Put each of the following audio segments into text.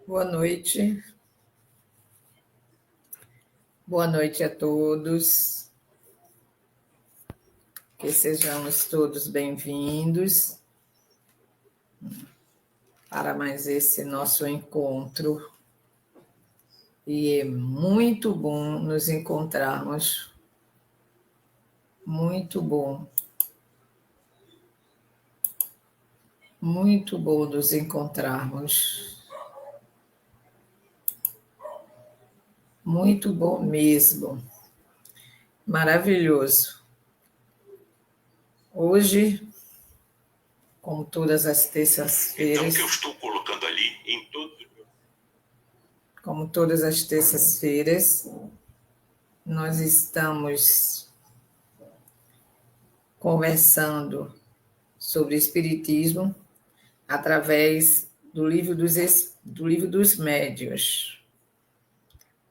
Boa noite. Boa noite a todos. Que sejamos todos bem-vindos para mais esse nosso encontro. E é muito bom nos encontrarmos. Muito bom. Muito bom nos encontrarmos. Muito bom mesmo. Maravilhoso. Hoje, como todas as terças-feiras. Então, o que eu estou colocando ali em todos. Como todas as terças-feiras, nós estamos conversando sobre Espiritismo através do livro dos Médiuns.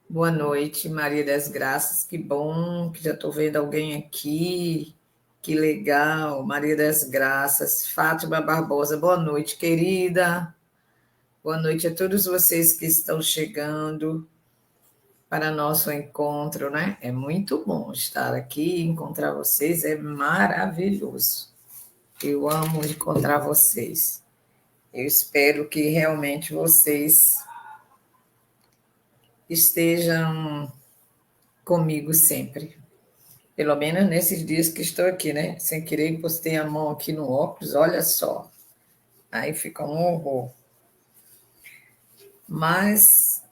Boa noite, Maria das Graças, que bom que já estou vendo alguém aqui, que legal, Maria das Graças, Fátima Barbosa, boa noite, querida, boa noite a todos vocês que estão chegando para nosso encontro, né? É muito bom estar aqui, encontrar vocês, é maravilhoso. Eu amo encontrar vocês. Eu espero que realmente vocês estejam comigo sempre. Pelo menos nesses dias que estou aqui, né? Sem querer, postei a mão aqui no óculos, olha só. Aí fica um horror. Mas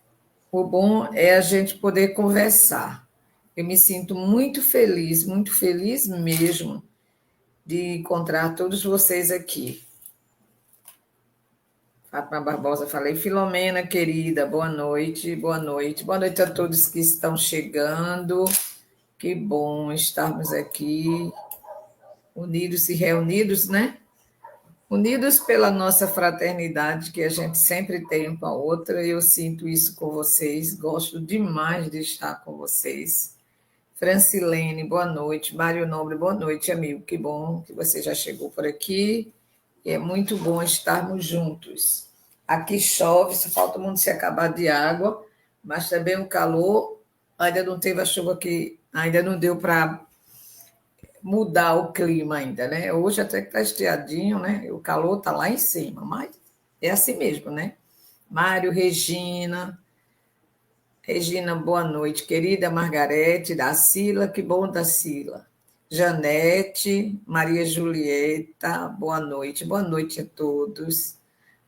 o bom é a gente poder conversar. Eu me sinto muito feliz mesmo, de encontrar todos vocês aqui. Fátima Barbosa, falei. Filomena, querida, boa noite, boa noite. Boa noite a todos que estão chegando. Que bom estarmos aqui, unidos e reunidos, né? Unidos pela nossa fraternidade, que a gente sempre tem uma com a outra. Eu sinto isso com vocês, gosto demais de estar com vocês. Francilene, boa noite. Mário Nobre, boa noite, amigo. Que bom que você já chegou por aqui. É muito bom estarmos juntos. Aqui chove, só falta o mundo se acabar de água, mas também o calor, ainda não teve a chuva que ainda não deu para mudar o clima ainda, né? Hoje até que está estiadinho, né? O calor está lá em cima, mas é assim mesmo, né? Mário, Regina, boa noite, querida Margarete, Dacila, que bom, Dacila. Janete, Maria Julieta, boa noite a todos.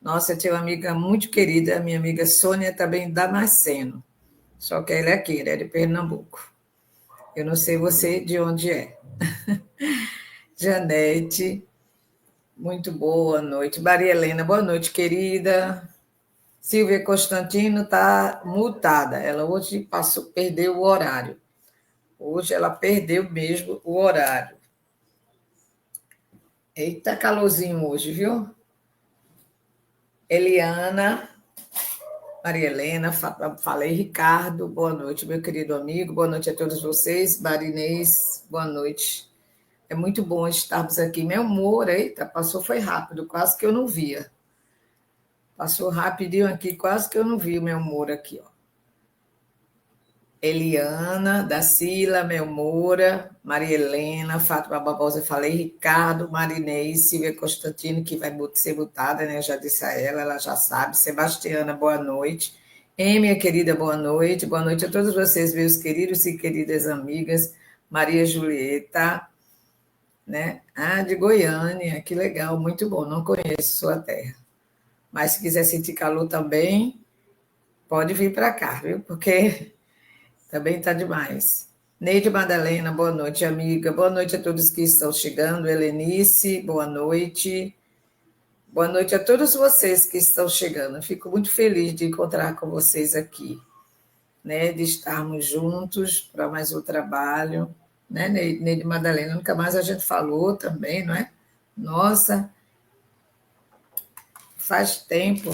Nossa, eu tenho uma amiga muito querida, minha amiga Sônia, também Damasceno, só que ela é aqui, ela é de Pernambuco. Eu não sei você de onde é. Janete, muito boa noite. Maria Helena, boa noite, querida. Silvia Constantino está mutada, ela hoje perdeu o horário. Hoje ela perdeu mesmo o horário. Eita, calorzinho hoje, viu? Eliana, Maria Helena, falei, Ricardo, boa noite, meu querido amigo, boa noite a todos vocês. Marinês, boa noite. É muito bom estarmos aqui. Meu humor, eita, passou, foi rápido, quase que eu não via. Passou rapidinho aqui, quase que eu não vi o meu humor aqui, ó. Eliana, Dacila, Mel Moura, Maria Helena, Fátima Barbosa, falei, Ricardo, Marinês, Silvia Constantino, que vai ser botada, né? Eu já disse a ela já sabe. Sebastiana, boa noite. Minha querida, boa noite. Boa noite a todos vocês, meus queridos e queridas amigas. Maria Julieta, né? Ah, de Goiânia, que legal, muito bom. Não conheço sua terra. Mas se quiser sentir calor também, pode vir para cá, viu? Porque também está demais. Neide Madalena, boa noite, amiga. Boa noite a todos que estão chegando. Helenice, boa noite. Boa noite a todos vocês que estão chegando. Fico muito feliz de encontrar com vocês aqui, né? De estarmos juntos para mais um trabalho, né, Neide Madalena? Nunca mais a gente falou também, não é? Nossa, faz tempo.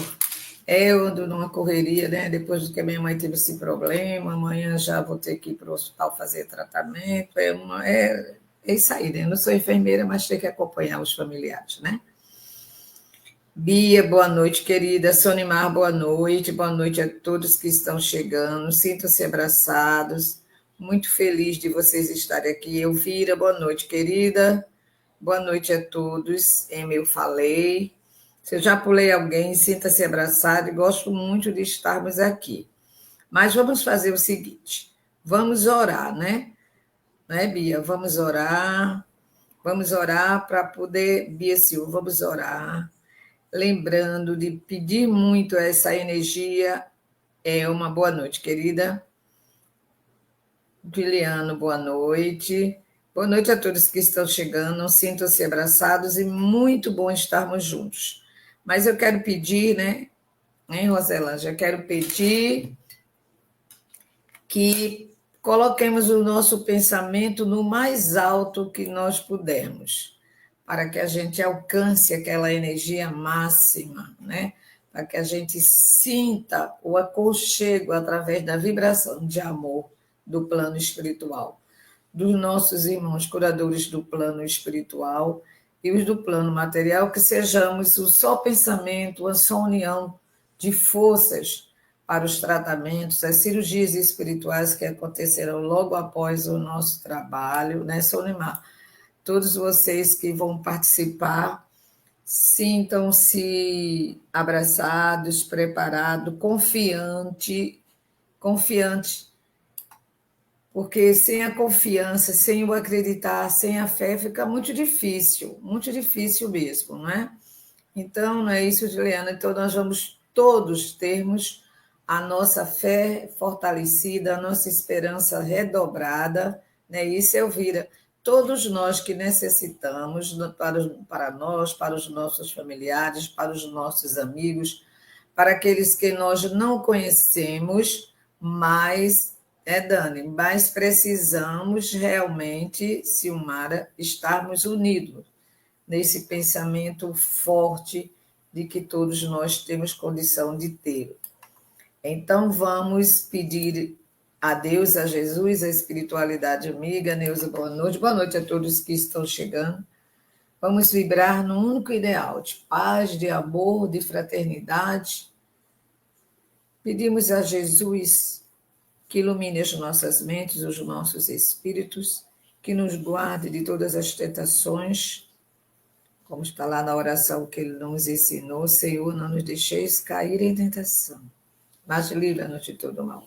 Eu ando numa correria, né? Depois que a minha mãe teve esse problema, amanhã já vou ter que ir para o hospital fazer tratamento. É isso aí, né? Eu não sou enfermeira, mas tenho que acompanhar os familiares, né? Bia, boa noite, querida. Sonimar, boa noite. Boa noite a todos que estão chegando. Sintam-se abraçados. Muito feliz de vocês estarem aqui. Elvira, boa noite, querida. Boa noite a todos. Eu falei. Se eu já pulei alguém, sinta-se abraçado e gosto muito de estarmos aqui. Mas vamos fazer o seguinte: vamos orar, né? Né, Bia? Vamos orar. Vamos orar para poder. Bia Silva, vamos orar. Lembrando de pedir muito essa energia. Uma boa noite, querida. Juliano, boa noite. Boa noite a todos que estão chegando. Sintam-se abraçados e muito bom estarmos juntos. Mas eu quero pedir, né, Roselândia? Quero pedir que coloquemos o nosso pensamento no mais alto que nós pudermos, para que a gente alcance aquela energia máxima, né? Para que a gente sinta o aconchego através da vibração de amor do plano espiritual, dos nossos irmãos curadores do plano espiritual e os do plano material, que sejamos o só pensamento, a só união de forças para os tratamentos, as cirurgias espirituais que acontecerão logo após o nosso trabalho, né, Solimar? Todos vocês que vão participar, sintam-se abraçados, preparados, confiante, porque sem a confiança, sem o acreditar, sem a fé, fica muito difícil mesmo, não é? Então, não é isso, Juliana. Então, nós vamos todos termos a nossa fé fortalecida, a nossa esperança redobrada, né? Isso, Elvira. Todos nós que necessitamos, para nós, para os nossos familiares, para os nossos amigos, para aqueles que nós não conhecemos, Dani, mas precisamos realmente, Silmara, estarmos unidos nesse pensamento forte de que todos nós temos condição de ter. Então, vamos pedir a Deus, a Jesus, a espiritualidade amiga. Neuza, boa noite. Boa noite a todos que estão chegando. Vamos vibrar no único ideal de paz, de amor, de fraternidade. Pedimos a Jesus que ilumine as nossas mentes, os nossos espíritos, que nos guarde de todas as tentações, como está lá na oração que ele nos ensinou: Senhor, não nos deixeis cair em tentação, mas livra-nos de todo mal.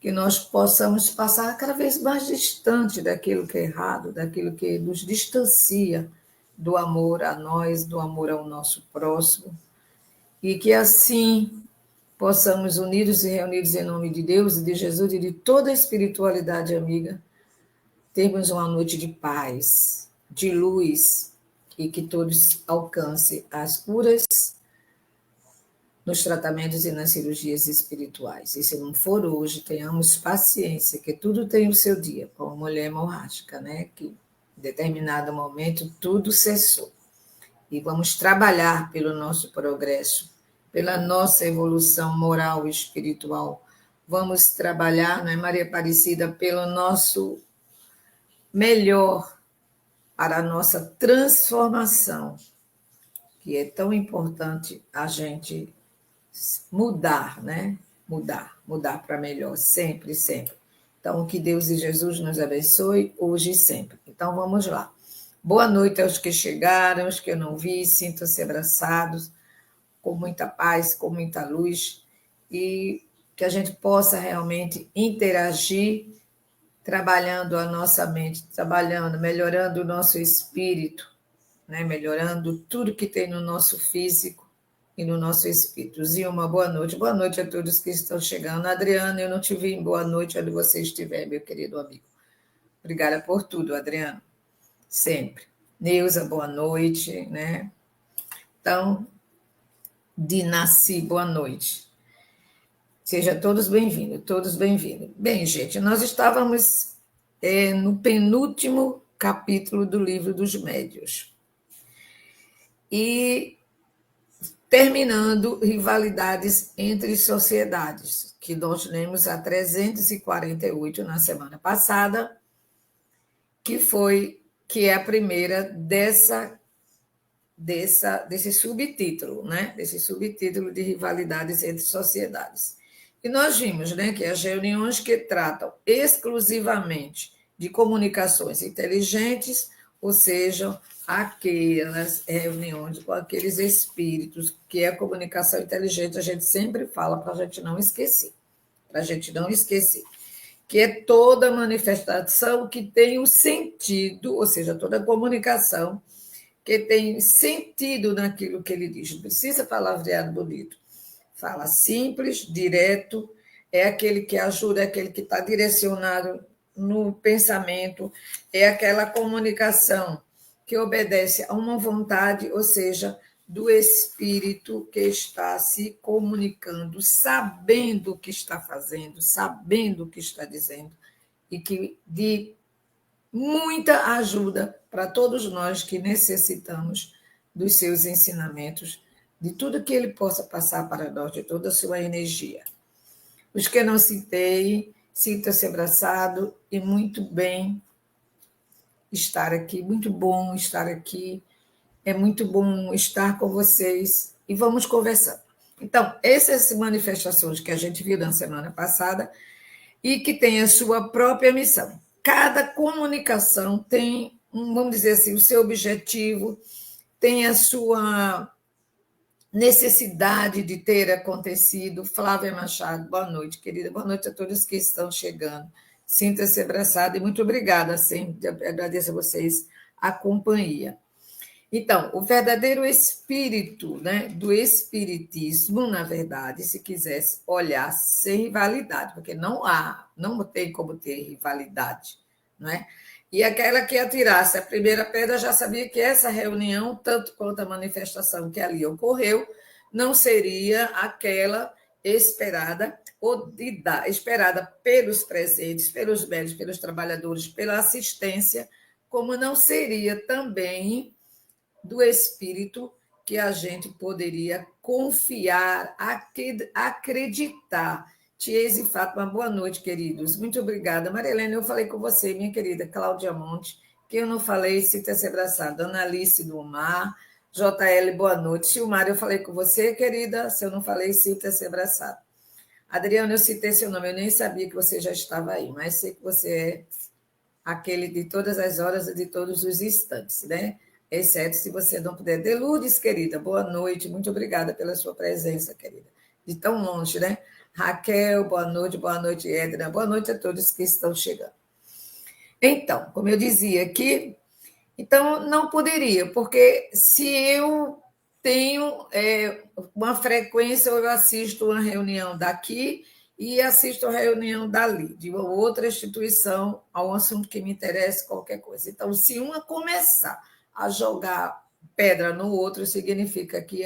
Que nós possamos passar cada vez mais distante daquilo que é errado, daquilo que nos distancia do amor a nós, do amor ao nosso próximo, e que assim possamos, unidos e reunidos em nome de Deus e de Jesus e de toda a espiritualidade amiga, termos uma noite de paz, de luz, e que todos alcancem as curas nos tratamentos e nas cirurgias espirituais. E se não for hoje, tenhamos paciência, que tudo tem o seu dia, como mulher hemorrágica, né? Que em determinado momento tudo cessou. E vamos trabalhar pelo nosso progresso, pela nossa evolução moral e espiritual. Vamos trabalhar, não é, Maria Aparecida, pelo nosso melhor, para a nossa transformação, que é tão importante a gente mudar, né? Mudar para melhor, sempre, sempre. Então, que Deus e Jesus nos abençoe hoje e sempre. Então, vamos lá. Boa noite aos que chegaram, aos que eu não vi, sintam-se abraçados, com muita paz, com muita luz, e que a gente possa realmente interagir, trabalhando a nossa mente, trabalhando, melhorando o nosso espírito, né? Melhorando tudo que tem no nosso físico e no nosso espírito. Zilma, boa noite. Boa noite a todos que estão chegando. Adriana, eu não te vi. Boa noite onde você estiver, meu querido amigo. Obrigada por tudo, Adriano. Sempre. Neuza, boa noite, né? Então, Dinaci, boa noite. Sejam todos bem-vindos, todos bem-vindos. Bem, gente, nós estávamos no penúltimo capítulo do Livro dos Médiuns. E terminando rivalidades entre sociedades, que nós lemos a 348 na semana passada, que é a primeira dessa desse subtítulo, né? Desse subtítulo de rivalidades entre sociedades. E nós vimos, né, que as reuniões que tratam exclusivamente de comunicações inteligentes, ou seja, aquelas reuniões com aqueles espíritos, que é a comunicação inteligente, a gente sempre fala para a gente não esquecer, que é toda manifestação que tem o sentido, ou seja, toda comunicação que tem sentido naquilo que ele diz. Não precisa palavreado bonito. Fala simples, direto, é aquele que ajuda, é aquele que está direcionado no pensamento, é aquela comunicação que obedece a uma vontade, ou seja, do espírito que está se comunicando, sabendo o que está fazendo, sabendo o que está dizendo, e que de muita ajuda para todos nós que necessitamos dos seus ensinamentos, de tudo que ele possa passar para nós, de toda a sua energia. Os que não citei, sinta-se abraçado e muito bem estar aqui, muito bom estar aqui, é muito bom estar com vocês e vamos conversar. Então, essas manifestações que a gente viu na semana passada e que tem a sua própria missão. Cada comunicação tem, vamos dizer assim, o seu objetivo, tem a sua necessidade de ter acontecido. Flávia Machado, boa noite, querida. Boa noite a todos que estão chegando. Sinta-se abraçada e muito obrigada, sempre agradeço a vocês a companhia. Então, o verdadeiro espírito, né, do espiritismo, na verdade, se quisesse olhar sem rivalidade, porque não tem como ter rivalidade, não é? E aquela que atirasse a primeira pedra já sabia que essa reunião, tanto quanto a manifestação que ali ocorreu, não seria aquela esperada esperada pelos presentes, pelos médicos, pelos trabalhadores, pela assistência, como não seria também do espírito que a gente poderia confiar, acreditar. Tiese e Fátima, boa noite, queridos. Muito obrigada. Maria Helena, eu falei com você, minha querida Cláudia Monte, que eu não falei, sinta-se abraçada. Ana Alice do Mar, JL, boa noite. Silmar, eu falei com você, querida, se eu não falei, sinta-se abraçada. Adriana, eu citei seu nome, eu nem sabia que você já estava aí, mas sei que você é aquele de todas as horas e de todos os instantes, né? Exceto se você não puder. Deludes, querida, boa noite, muito obrigada pela sua presença, querida. De tão longe, né? Raquel, boa noite, Edna, boa noite a todos que estão chegando. Então, como eu dizia aqui, então não poderia, porque se eu tenho uma frequência, eu assisto uma reunião daqui e assisto a reunião dali, de uma outra instituição, a um assunto que me interessa, qualquer coisa. Então, se uma começar a jogar pedra no outro, significa que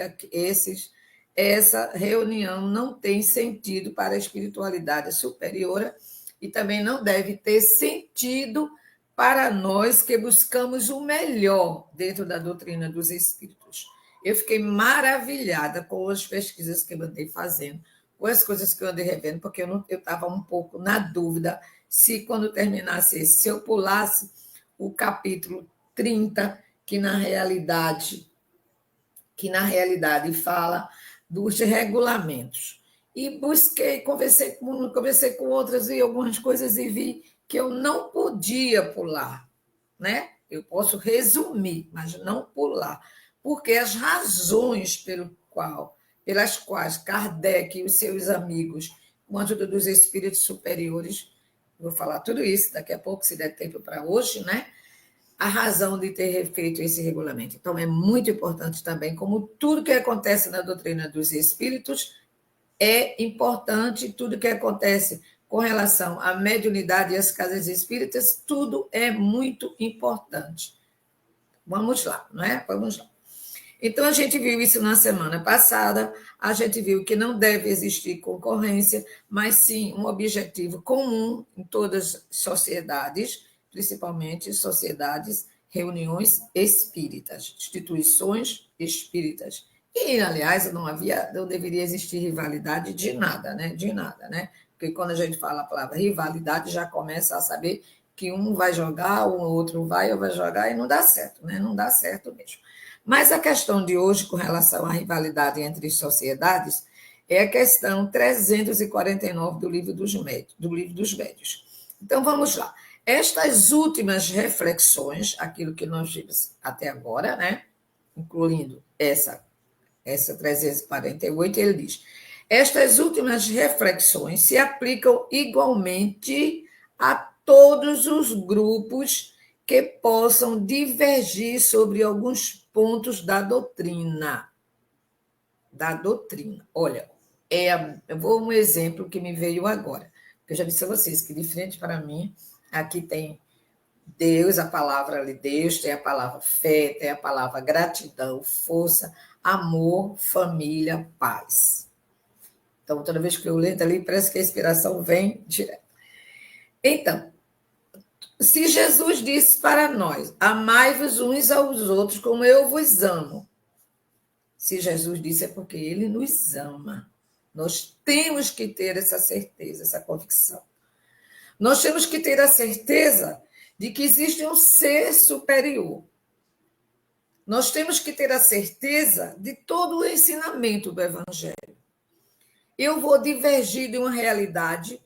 essa reunião não tem sentido para a espiritualidade superior e também não deve ter sentido para nós que buscamos o melhor dentro da doutrina dos espíritos. Eu fiquei maravilhada com as pesquisas que eu andei fazendo, com as coisas que eu andei revendo, porque eu estava um pouco na dúvida se, quando terminasse esse, se eu pulasse o capítulo 30, que na realidade fala dos regulamentos. E busquei, conversei com outras e algumas coisas e vi que eu não podia pular, né? Eu posso resumir, mas não pular, porque as razões pelas quais Kardec e os seus amigos, com a ajuda dos espíritos superiores, vou falar tudo isso daqui a pouco, se der tempo para hoje, né? A razão de ter feito esse regulamento. Então, é muito importante também, como tudo que acontece na doutrina dos espíritos, é importante tudo que acontece com relação à mediunidade e às casas espíritas, tudo é muito importante. Vamos lá, não é? Vamos lá. Então, a gente viu isso na semana passada, a gente viu que não deve existir concorrência, mas sim um objetivo comum em todas as sociedades, principalmente sociedades, reuniões espíritas, instituições espíritas. E, aliás, não deveria existir rivalidade de nada, né? De nada, né? Porque quando a gente fala a palavra rivalidade, já começa a saber que um vai jogar, o outro vai jogar e não dá certo, né? Não dá certo mesmo. Mas a questão de hoje, com relação à rivalidade entre sociedades, é a questão 349 do livro dos Médios. Então, vamos lá. Estas últimas reflexões, aquilo que nós vimos até agora, né? Incluindo essa 348, ele diz: estas últimas reflexões se aplicam igualmente a todos os grupos que possam divergir sobre alguns pontos da doutrina. Olha, eu vou um exemplo que me veio agora. Eu já disse a vocês que, de frente para mim, aqui tem Deus, a palavra de Deus, tem a palavra fé, tem a palavra gratidão, força, amor, família, paz. Então, toda vez que eu leio ali, parece que a inspiração vem direto. Então, se Jesus disse para nós, amai-vos uns aos outros como eu vos amo, se Jesus disse é porque ele nos ama. Nós temos que ter essa certeza, essa convicção. Nós temos que ter a certeza de que existe um ser superior. Nós temos que ter a certeza de todo o ensinamento do Evangelho. Eu vou divergir de uma realidade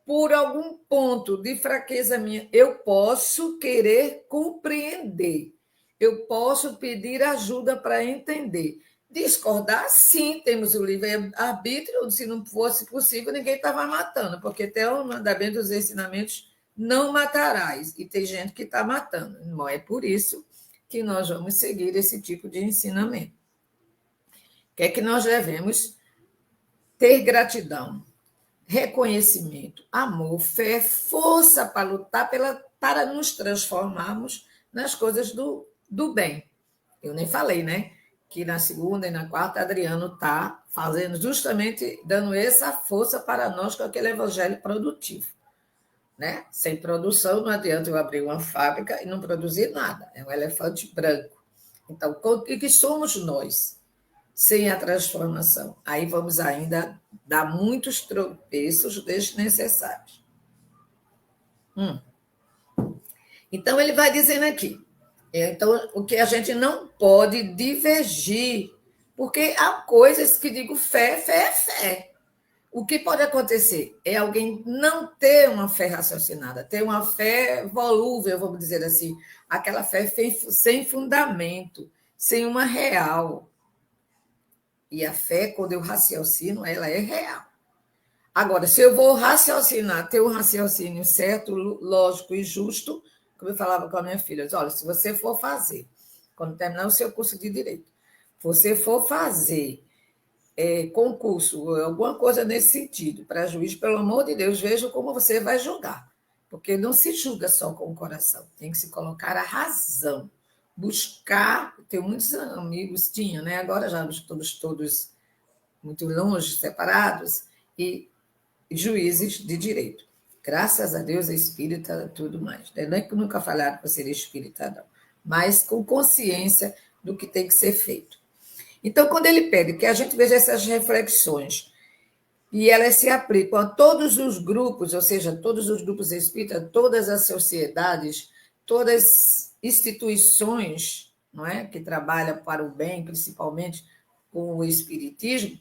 por algum ponto de fraqueza minha. Eu posso querer compreender. Eu posso pedir ajuda para entender. Discordar, sim, temos o livre-arbítrio. Se não fosse possível, ninguém estava matando, porque tem o mandamento dos ensinamentos, não matarás. E tem gente que está matando. Não é por isso que nós vamos seguir esse tipo de ensinamento. O que é que nós devemos ter? Gratidão, reconhecimento, amor, fé, força para lutar, para nos transformarmos nas coisas do bem. Eu nem falei, né? Que na segunda e na quarta, Adriano está fazendo justamente, dando essa força para nós com aquele evangelho produtivo. Né? Sem produção, não adianta eu abrir uma fábrica e não produzir nada. É um elefante branco. Então, o que somos nós sem a transformação? Aí vamos ainda dar muitos tropeços desnecessários. Então, ele vai dizendo aqui. Então, o que a gente não pode divergir, porque há coisas que digo fé, fé é fé. O que pode acontecer é alguém não ter uma fé raciocinada, ter uma fé volúvel, vamos dizer assim, aquela fé sem fundamento, sem uma real. E a fé, quando eu raciocino, ela é real. Agora, se eu vou raciocinar, ter um raciocínio certo, lógico e justo, como eu falava com a minha filha, olha, se você for fazer, quando terminar o seu curso de Direito, você for fazer concurso, alguma coisa nesse sentido, para juiz, pelo amor de Deus, veja como você vai julgar. Porque não se julga só com o coração, tem que se colocar a razão. Buscar, tenho muitos amigos, tinha, né? Agora já estamos todos muito longe, separados, e juízes de direito. Graças a Deus é espírita, tudo mais. Não é que nunca falaram para ser espírita, não. Mas com consciência do que tem que ser feito. Então, quando ele pede que a gente veja essas reflexões e elas se aplicam a todos os grupos, ou seja, todos os grupos espíritas, todas as sociedades, todas as instituições, não é, que trabalham para o bem, principalmente com o espiritismo.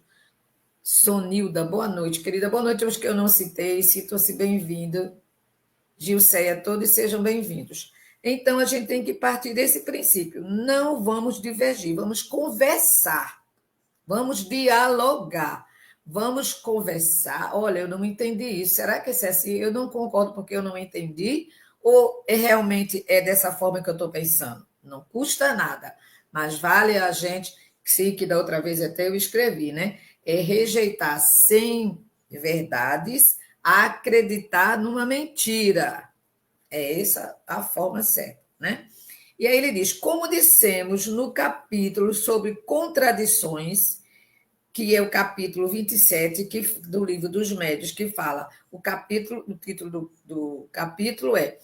Sonilda, boa noite, querida. Boa noite aos que eu não citei. Sintam-se bem-vindos. Gilceia, todos sejam bem-vindos. Então, a gente tem que partir desse princípio. Não vamos divergir, vamos conversar, vamos dialogar, vamos conversar. Olha, eu não entendi isso. Será que é assim? Eu não concordo porque eu não entendi? Ou realmente é dessa forma que eu estou pensando? Não custa nada, mas vale a gente, que da outra vez até eu escrevi, né? É rejeitar sem verdades, acreditar numa mentira. É essa a forma certa, né? E aí ele diz, como dissemos no capítulo sobre contradições, que é o capítulo 27 do Livro dos Médios, que fala, o título do capítulo é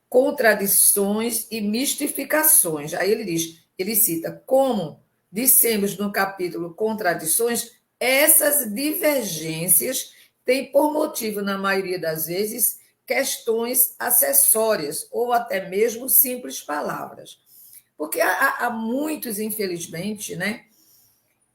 Contradições e Mistificações. Aí ele cita, como dissemos no capítulo Contradições, essas divergências têm por motivo, na maioria das vezes, questões acessórias ou até mesmo simples palavras. Porque há muitos, infelizmente, né,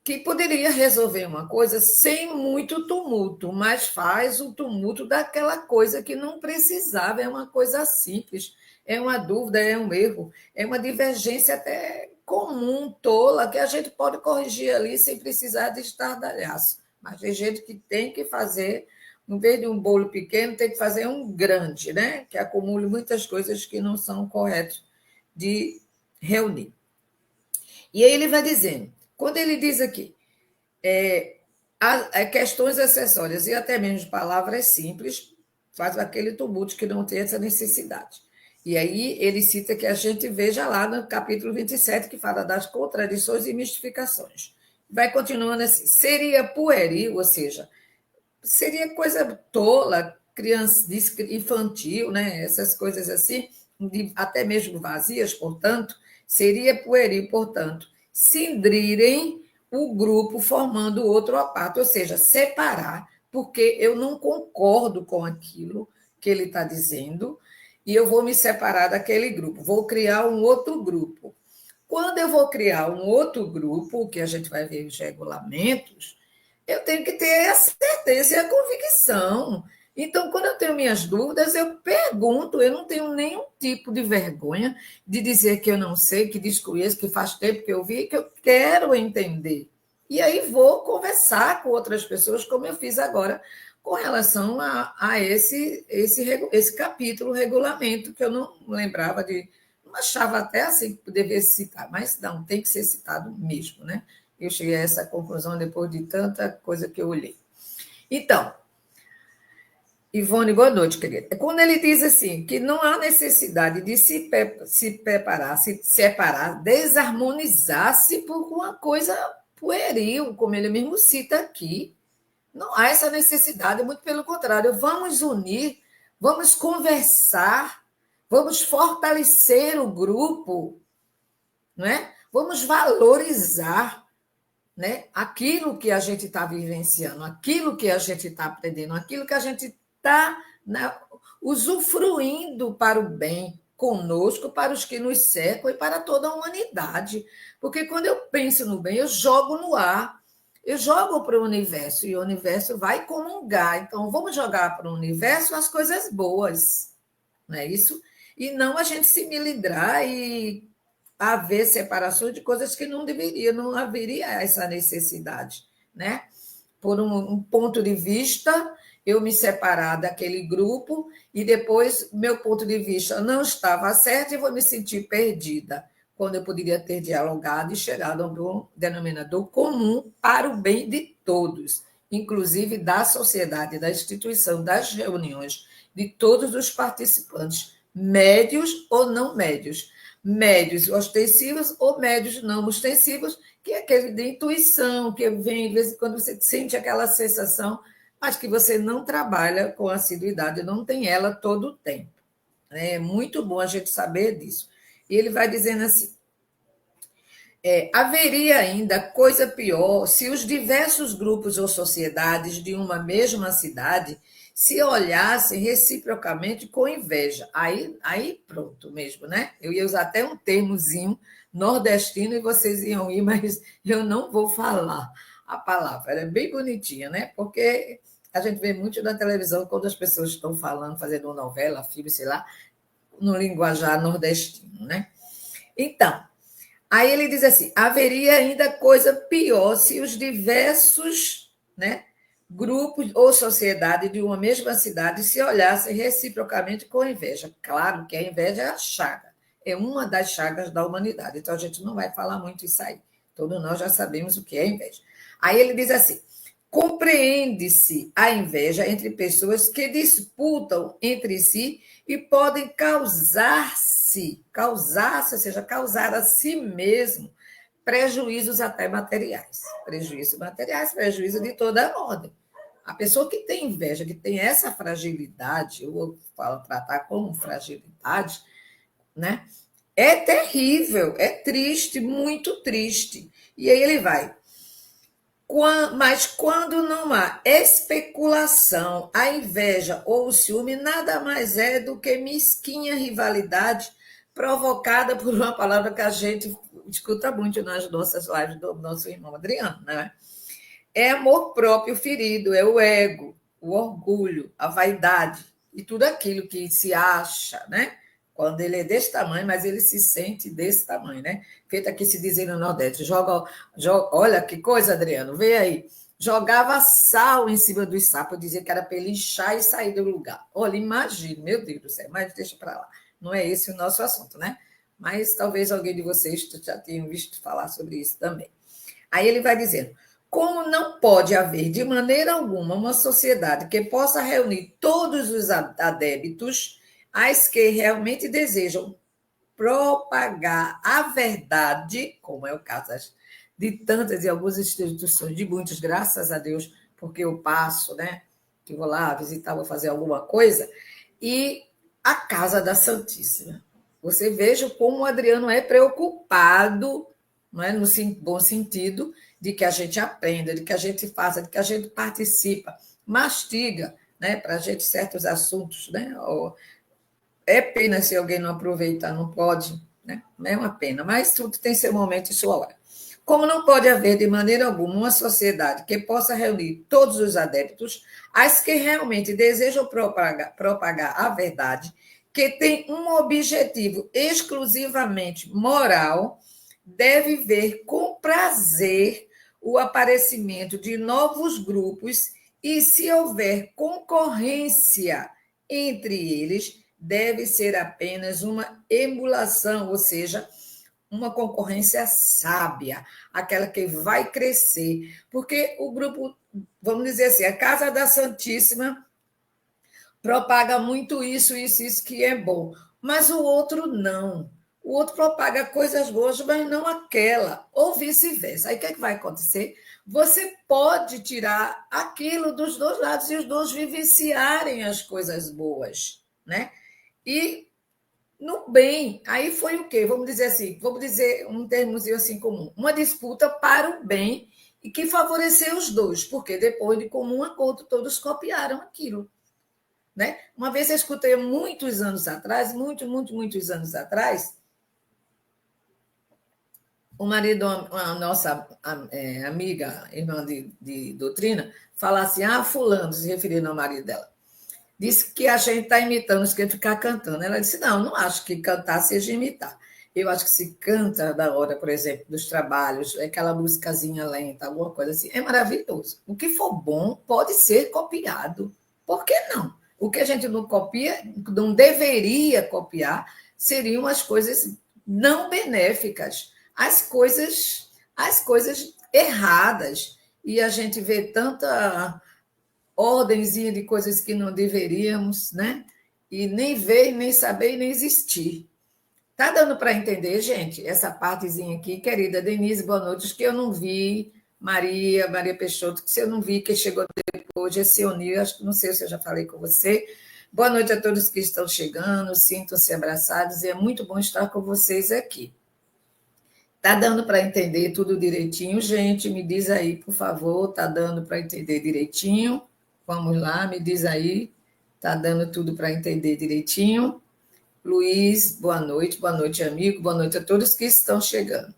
que poderia resolver uma coisa sem muito tumulto, mas faz o tumulto daquela coisa que não precisava, é uma coisa simples, é uma dúvida, é um erro, é uma divergência até comum, tola, que a gente pode corrigir ali sem precisar de estardalhaço. Mas tem gente que tem que fazer, em vez de um bolo pequeno, tem que fazer um grande, né? Que acumule muitas coisas que não são corretas de reunir. E aí ele vai dizendo, quando ele diz aqui, questões acessórias e até mesmo palavras simples, faz aquele tumulto que não tem essa necessidade. E aí ele cita que a gente veja lá no capítulo 27, que fala das contradições e mistificações. Vai continuando assim, seria pueril, ou seja, seria coisa tola, criança, infantil, né? Essas coisas assim, até mesmo vazias, portanto, seria pueril, portanto, cindrirem o grupo formando outro à parte, ou seja, separar, porque eu não concordo com aquilo que ele está dizendo e eu vou me separar daquele grupo, vou criar um outro grupo. Quando eu vou criar um outro grupo, que a gente vai ver os regulamentos, eu tenho que ter a certeza e a convicção. Então, quando eu tenho minhas dúvidas, eu pergunto, eu não tenho nenhum tipo de vergonha de dizer que eu não sei, que desconheço, que faz tempo que eu vi, que eu quero entender. E aí vou conversar com outras pessoas, como eu fiz agora, com relação a esse capítulo, regulamento, que eu não lembrava de. Não achava até assim que devia citar, mas não, tem que ser citado mesmo, né? Eu cheguei a essa conclusão depois de tanta coisa que eu olhei. Então, Ivone, boa noite, querida. Quando ele diz assim, que não há necessidade de se preparar, se separar, desarmonizar-se por uma coisa pueril, como ele mesmo cita aqui. Não há essa necessidade, muito pelo contrário, vamos unir, vamos conversar, vamos fortalecer o grupo, não é? Vamos valorizar, né? Aquilo que a gente está vivenciando, aquilo que a gente está aprendendo, aquilo que a gente está, né, usufruindo para o bem conosco, para os que nos cercam e para toda a humanidade. Porque quando eu penso no bem, eu jogo no ar, eu jogo para o universo e o universo vai comungar. Então, vamos jogar para o universo as coisas boas, não é isso? E não a gente se melindrar e haver separações de coisas que não deveria, não haveria essa necessidade, né? Por um ponto de vista, eu me separar daquele grupo e depois meu ponto de vista não estava certo e vou me sentir perdida, quando eu poderia ter dialogado e chegado a um denominador comum para o bem de todos, inclusive da sociedade, da instituição, das reuniões, de todos os participantes, médios ou não médios, médios ostensivos ou médios não ostensivos, que é aquele de intuição, que vem, de vez em quando você sente aquela sensação, mas que você não trabalha com assiduidade, não tem ela todo o tempo. É muito bom a gente saber disso. E ele vai dizendo assim, haveria ainda coisa pior se os diversos grupos ou sociedades de uma mesma cidade se olhassem reciprocamente com inveja. Aí pronto mesmo, né? Eu ia usar até um termozinho nordestino e vocês iam ir, mas eu não vou falar a palavra. Ela é bem bonitinha, né? Porque a gente vê muito na televisão quando as pessoas estão falando, fazendo uma novela, filme, sei lá, no linguajar nordestino, né? Então, aí ele diz assim, haveria ainda coisa pior se os diversos, né, grupos ou sociedade de uma mesma cidade se olhassem reciprocamente com inveja. Claro que a inveja é a chaga, é uma das chagas da humanidade, então a gente não vai falar muito isso aí. Todos nós já sabemos o que é inveja. Aí ele diz assim, compreende-se a inveja entre pessoas que disputam entre si e podem causar-se, ou seja, causar a si mesmo prejuízos até materiais. Prejuízos materiais, prejuízo de toda a ordem. A pessoa que tem inveja, que tem essa fragilidade, eu falo tratar como fragilidade, né? É terrível, é triste, muito triste. E aí ele vai. Mas quando não há especulação, a inveja ou o ciúme nada mais é do que mesquinha rivalidade provocada por uma palavra que a gente escuta muito nas nossas lives do nosso irmão Adriano, né? É amor próprio ferido, é o ego, o orgulho, a vaidade e tudo aquilo que se acha, né? Quando ele é desse tamanho, mas ele se sente desse tamanho, né? Feito aqui se dizer no Nordeste. Olha que coisa, Adriano, vê aí. Jogava sal em cima dos sapos, dizia que era para ele inchar e sair do lugar. Olha, imagina, meu Deus do céu, mas deixa para lá. Não é esse o nosso assunto, né? Mas talvez alguém de vocês já tenha visto falar sobre isso também. Aí ele vai dizendo: como não pode haver de maneira alguma uma sociedade que possa reunir todos os adébitos, as que realmente desejam propagar a verdade, como é o caso de tantas e algumas instituições, de muitos, graças a Deus, porque eu passo, né? Que vou lá visitar, vou fazer alguma coisa, e a Casa da Santíssima. Você veja como o Adriano é preocupado, não é? No bom sentido, de que a gente aprenda, de que a gente faça, de que a gente participa, mastiga, né? Para a gente certos assuntos, né? É pena se alguém não aproveitar, não pode, né? É uma pena, mas tudo tem seu momento e sua hora. Como não pode haver, de maneira alguma, uma sociedade que possa reunir todos os adeptos, as que realmente desejam propagar a verdade, que tem um objetivo exclusivamente moral, deve ver com prazer o aparecimento de novos grupos e, se houver concorrência entre eles, deve ser apenas uma emulação, ou seja, uma concorrência sábia, aquela que vai crescer, porque o grupo, vamos dizer assim, a Casa da Santíssima propaga muito isso que é bom, mas o outro não. O outro propaga coisas boas, mas não aquela, ou vice-versa. Aí o que, é que vai acontecer? Você pode tirar aquilo dos dois lados e os dois vivenciarem as coisas boas, né? E no bem, aí foi o quê? Vamos dizer assim, vamos dizer um termozinho assim comum, uma disputa para o bem e que favoreceu os dois, porque depois de comum acordo todos copiaram aquilo, né? Uma vez eu escutei muitos anos atrás, muitos anos atrás, o marido, a nossa amiga, irmã de doutrina, falar assim, fulano, se referindo ao marido dela, disse que a gente está imitando, os que ficar cantando. Ela disse, não acho que cantar seja imitar. Eu acho que se canta da hora, por exemplo, dos trabalhos, aquela musicazinha lenta, alguma coisa assim, é maravilhoso. O que for bom pode ser copiado. Por que não? O que a gente não copia, não deveria copiar, seriam as coisas não benéficas, as coisas erradas. E a gente vê tanta ordenzinha de coisas que não deveríamos, né? E nem ver, nem saber, nem existir. Tá dando para entender, gente? Essa partezinha aqui, querida Denise, boa noite, que eu não vi, Maria Peixoto, que se eu não vi, que chegou depois, esse Onil, acho que não sei se eu já falei com você. Boa noite a todos que estão chegando, sintam-se abraçados, e é muito bom estar com vocês aqui. Tá dando para entender tudo direitinho, gente? Me diz aí, por favor, tá dando para entender direitinho? Vamos lá, me diz aí. Tá dando tudo para entender direitinho? Luiz, boa noite, amigo, boa noite a todos que estão chegando.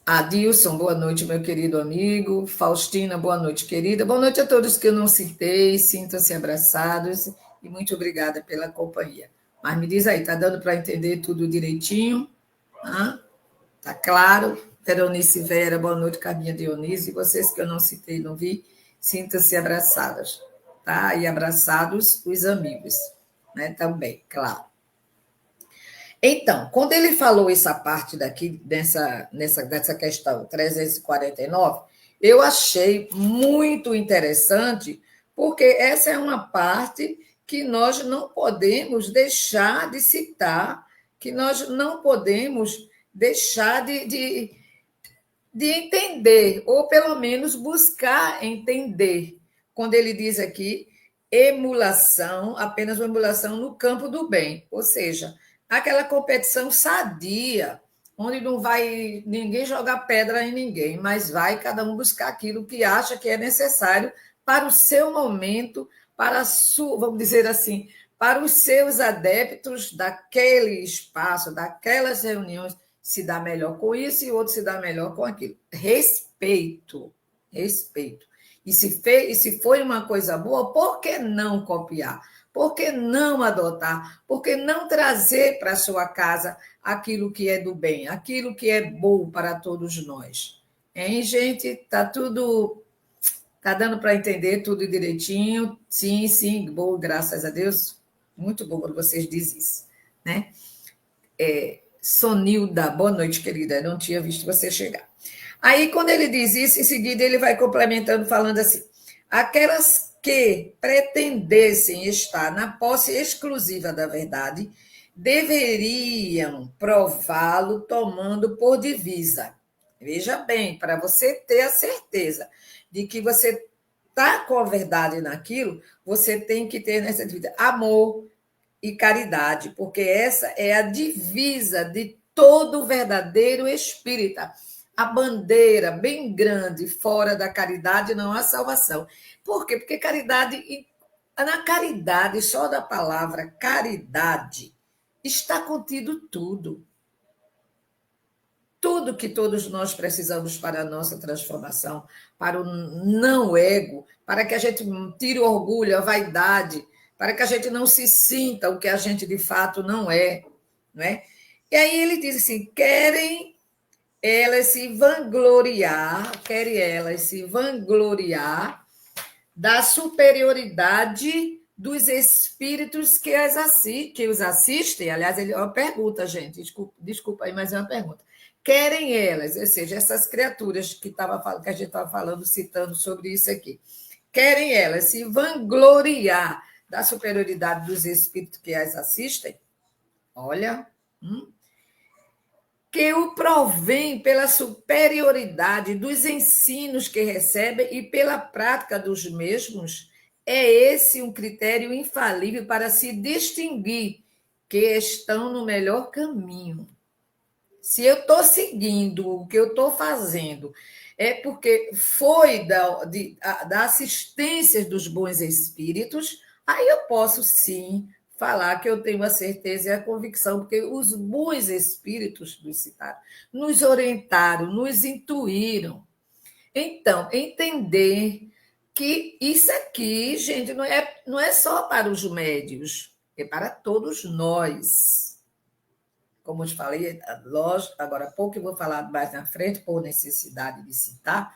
Adilson, boa noite, meu querido amigo. Faustina, boa noite, querida. Boa noite a todos que eu não citei, sintam-se abraçados e muito obrigada pela companhia. Mas me diz aí, tá dando para entender tudo direitinho? Tá claro? Veronice Vera, boa noite, Carminha Dionísio. E vocês que eu não citei, não vi, sintam-se abraçadas, tá? E abraçados os amigos, né? Também, claro. Então, quando ele falou essa parte daqui, dessa questão 349, eu achei muito interessante, porque essa é uma parte que nós não podemos deixar de citar, que nós não podemos deixar de entender, ou pelo menos buscar entender. Quando ele diz aqui, emulação, apenas uma emulação no campo do bem, ou seja, aquela competição sadia, onde não vai ninguém jogar pedra em ninguém, mas vai cada um buscar aquilo que acha que é necessário para o seu momento, para, vamos dizer assim, para os seus adeptos daquele espaço, daquelas reuniões, se dá melhor com isso e o outro se dá melhor com aquilo. Respeito, respeito. E se foi uma coisa boa, por que não copiar? Por que não adotar? Por que não trazer para a sua casa aquilo que é do bem, aquilo que é bom para todos nós? Hein, gente? Tá dando para entender tudo direitinho? Sim, sim, bom, graças a Deus. Muito bom quando vocês dizem isso, né? Sonilda, boa noite, querida. Eu não tinha visto você chegar. Aí, quando ele diz isso, em seguida ele vai complementando, falando assim: aquelas que pretendessem estar na posse exclusiva da verdade deveriam prová-lo tomando por divisa. Veja bem, para você ter a certeza de que você está com a verdade naquilo, você tem que ter nessa divisa amor e caridade, porque essa é a divisa de todo verdadeiro espírita. A bandeira bem grande, fora da caridade não há salvação. Por quê? Porque caridade, na caridade, só da palavra caridade, está contido tudo. Tudo que todos nós precisamos para a nossa transformação, para o não ego, para que a gente tire o orgulho, a vaidade, para que a gente não se sinta o que a gente de fato não é, não é? E aí ele diz assim: querem elas se vangloriar da superioridade dos espíritos que os assistem. Aliás, ele é uma pergunta, gente, desculpa aí, mas é uma pergunta. Querem elas, ou seja, essas criaturas que a gente estava falando, citando sobre isso aqui, querem elas se vangloriar da superioridade dos espíritos que as assistem? Olha, que o provém pela superioridade dos ensinos que recebem e pela prática dos mesmos, é esse um critério infalível para se distinguir que estão no melhor caminho. Se eu estou seguindo o que eu estou fazendo, é porque foi da assistência dos bons espíritos, aí eu posso sim falar que eu tenho a certeza e a convicção, porque os bons espíritos nos citaram, nos orientaram, nos intuíram. Então, entender que isso aqui, gente, não é só para os médios, é para todos nós. Como eu te falei, lógico, agora há pouco eu vou falar mais na frente, por necessidade de citar,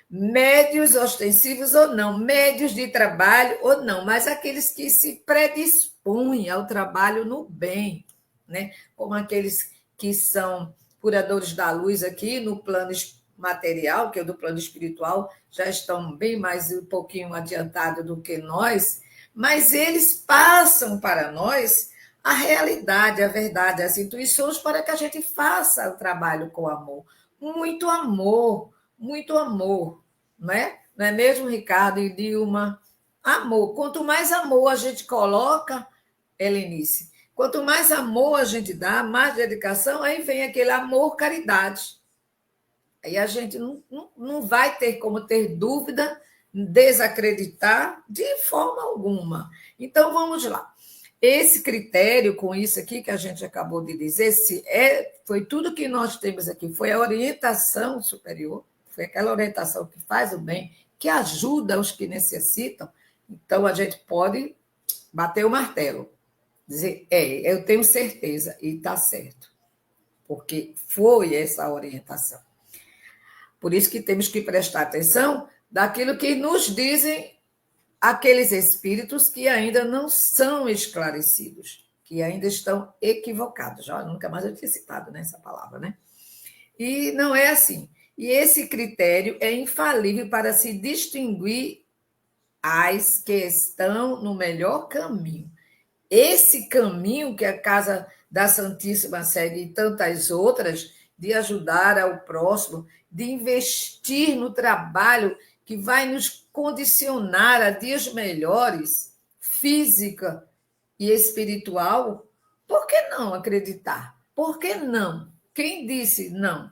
médios ostensivos ou não, médios de trabalho ou não, mas aqueles que se predispõem ao trabalho no bem, né? Como aqueles que são curadores da luz aqui no plano material, que é do plano espiritual, já estão bem mais um pouquinho adiantados do que nós, mas eles passam para nós a realidade, a verdade, as intuições para que a gente faça o trabalho com amor. Muito amor, muito amor, não é? Não é mesmo, Ricardo e Dilma? Amor. Quanto mais amor a gente coloca, Helenice, quanto mais amor a gente dá, mais dedicação, aí vem aquele amor-caridade. Aí a gente não vai ter como ter dúvida, desacreditar de forma alguma. Então, vamos lá. Esse critério, com isso aqui que a gente acabou de dizer, foi tudo que nós temos aqui, foi a orientação superior, foi aquela orientação que faz o bem, que ajuda os que necessitam. Então, a gente pode bater o martelo, dizer, eu tenho certeza, e está certo, porque foi essa orientação. Por isso que temos que prestar atenção daquilo que nos dizem aqueles espíritos que ainda não são esclarecidos, que ainda estão equivocados. Já nunca mais eu tinha citado nessa palavra, né? E não é assim. E esse critério é infalível para se distinguir as que estão no melhor caminho. Esse caminho que a Casa da Santíssima segue e tantas outras, de ajudar ao próximo, de investir no trabalho que vai nos condicionar a dias melhores, física e espiritual, por que não acreditar? Por que não? Quem disse não?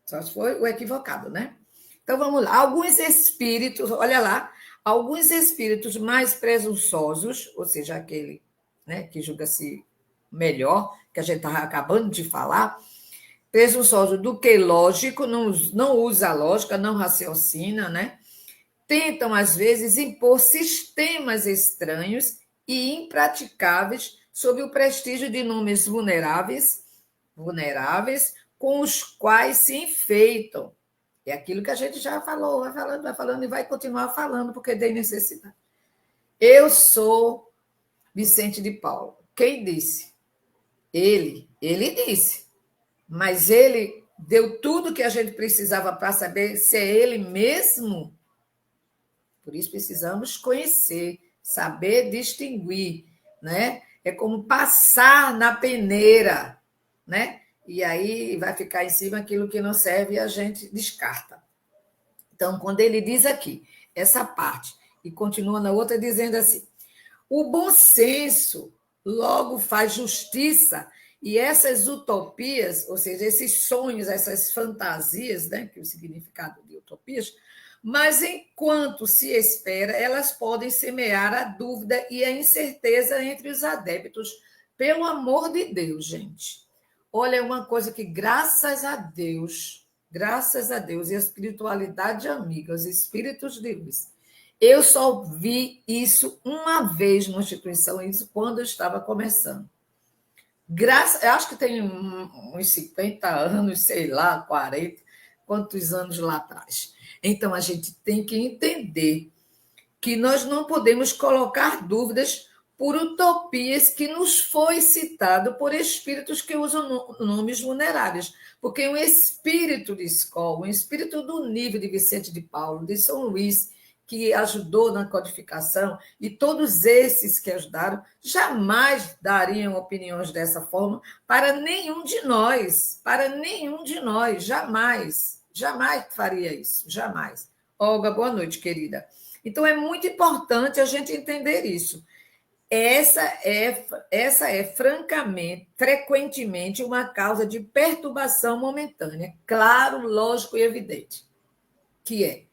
Só foi o equivocado, né? Então vamos lá. Alguns espíritos, olha lá, Alguns espíritos mais presunçosos, ou seja, aquele, né, que julga-se melhor, que a gente estava acabando de falar, presunçoso do que lógico, não usa a lógica, não raciocina, né? Tentam, às vezes, impor sistemas estranhos e impraticáveis sob o prestígio de nomes vulneráveis com os quais se enfeitam. É aquilo que a gente já falou, vai falando e vai continuar falando, porque tem necessidade. Eu sou Vicente de Paulo. Quem disse? Ele disse. Mas ele deu tudo que a gente precisava para saber se é ele mesmo. Por isso precisamos conhecer, saber distinguir, né? É como passar na peneira, né? E aí vai ficar em cima aquilo que não serve e a gente descarta. Então, quando ele diz aqui, essa parte, e continua na outra dizendo assim: o bom senso logo faz justiça e essas utopias, ou seja, esses sonhos, essas fantasias, né, que é o significado de utopias, mas enquanto se espera, elas podem semear a dúvida e a incerteza entre os adeptos. Pelo amor de Deus, gente. Olha, é uma coisa que, graças a Deus, e a espiritualidade amiga, os espíritos de luz, eu só vi isso uma vez numa instituição, isso quando eu estava começando. Eu acho que tem uns 50 anos, sei lá, 40, quantos anos lá atrás. Então, a gente tem que entender que nós não podemos colocar dúvidas por utopias que nos foi citado por espíritos que usam nomes vulneráveis. Porque um espírito de escola, um espírito do nível de Vicente de Paulo, de São Luís, que ajudou na codificação, e todos esses que ajudaram, jamais dariam opiniões dessa forma para nenhum de nós, jamais faria isso, jamais. Olga, boa noite, querida. Então, é muito importante a gente entender isso. Essa é francamente, frequentemente, uma causa de perturbação momentânea, claro, lógico e evidente, que é.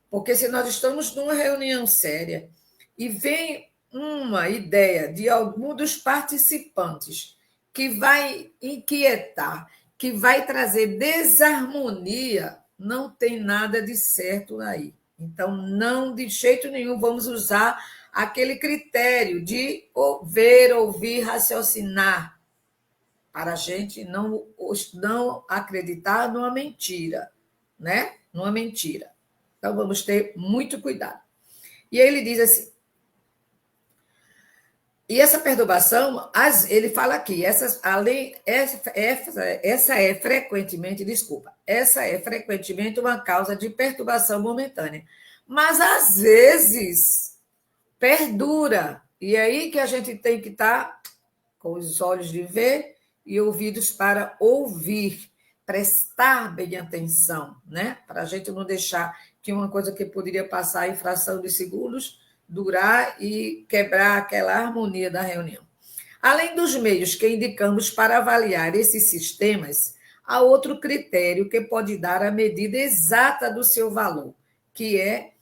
Porque se nós estamos numa reunião séria e vem uma ideia de algum dos participantes que vai inquietar, que vai trazer desarmonia, não tem nada de certo aí. Então, não, de jeito nenhum, vamos usar aquele critério de ver, ouvir, raciocinar, para a gente não acreditar numa mentira, né? Numa mentira. Então, vamos ter muito cuidado. E aí ele diz assim, e essa perturbação, ele fala aqui, essa é frequentemente uma causa de perturbação momentânea. Mas, às vezes, perdura. E é aí que a gente tem que estar com os olhos de ver e ouvidos para ouvir, prestar bem atenção, né? Para a gente não deixar que uma coisa que poderia passar em fração de segundos durar e quebrar aquela harmonia da reunião. Além dos meios que indicamos para avaliar esses sistemas, há outro critério que pode dar a medida exata do seu valor, que é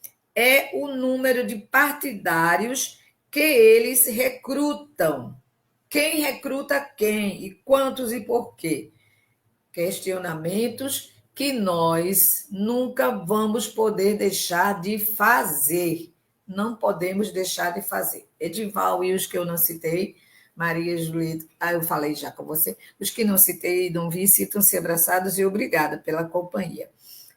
o número de partidários que eles recrutam. Quem recruta quem e quantos e por quê? Questionamentos que nós nunca vamos poder deixar de fazer. Não podemos deixar de fazer. Edival e os que eu não citei, Maria Julieta, eu falei já com você, os que não citei e não vi, sintam-se abraçados e obrigada pela companhia.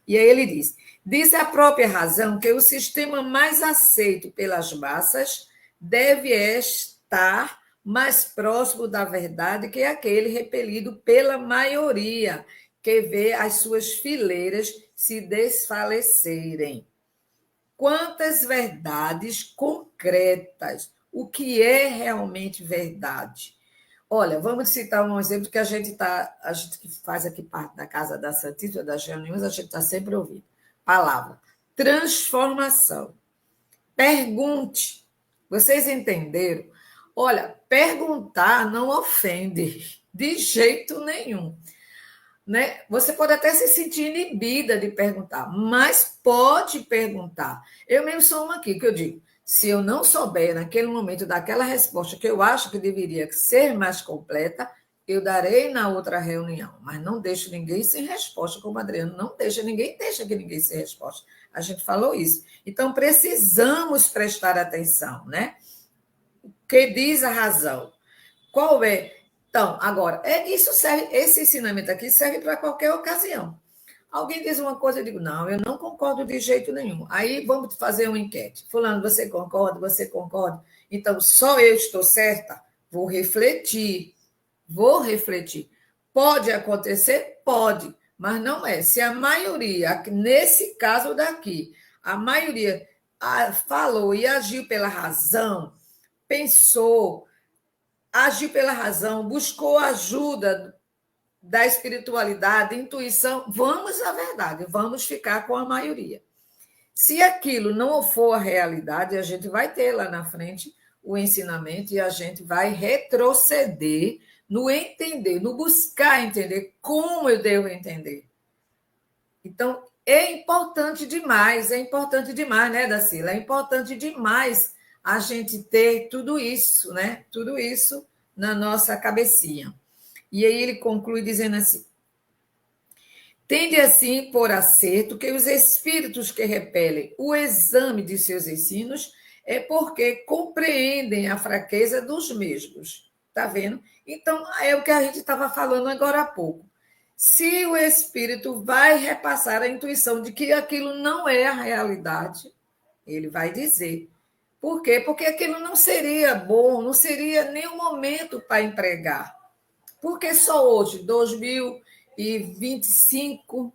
E aí ele diz a própria razão que o sistema mais aceito pelas massas deve estar mais próximo da verdade que aquele repelido pela maioria, que vê as suas fileiras se desfalecerem. Quantas verdades concretas, o que é realmente verdade? Olha, vamos citar um exemplo que a gente que faz aqui parte da Casa da Santíssima, das reuniões, a gente está sempre ouvindo. Palavra, transformação. Pergunte. Vocês entenderam? Olha, perguntar não ofende, de jeito nenhum. né? Você pode até se sentir inibida de perguntar, mas pode perguntar. Eu mesmo sou uma aqui que eu digo, se eu não souber naquele momento daquela resposta que eu acho que deveria ser mais completa, eu darei na outra reunião, mas não deixo ninguém sem resposta, como o Adriano não deixa que ninguém sem resposta. A gente falou isso. Então, precisamos prestar atenção, né? O que diz a razão? Qual é? Então, agora, isso serve, esse ensinamento aqui serve para qualquer ocasião. Alguém diz uma coisa, eu digo, não, eu não concordo de jeito nenhum. Aí vamos fazer uma enquete. Fulano, você concorda? Você concorda? Então, só eu estou certa? Vou refletir. Vou refletir. Pode acontecer? Pode, mas não é. Se a maioria, nesse caso daqui, a maioria falou e agiu pela razão, pensou, agiu pela razão, buscou ajuda da espiritualidade, intuição, vamos à verdade, vamos ficar com a maioria. Se aquilo não for a realidade, a gente vai ter lá na frente o ensinamento e a gente vai retroceder no entender, no buscar entender como eu devo entender. Então, é importante demais, né, Dacila? É importante demais a gente ter tudo isso, né? Tudo isso na nossa cabecinha. E aí ele conclui dizendo assim: tende assim por acerto que os espíritos que repelem o exame de seus ensinos é porque compreendem a fraqueza dos mesmos. Está vendo? Então, é o que a gente estava falando agora há pouco. Se o espírito vai repassar a intuição de que aquilo não é a realidade, ele vai dizer. Por quê? Porque aquilo não seria bom, não seria nem o momento para empregar. Porque só hoje, 2025,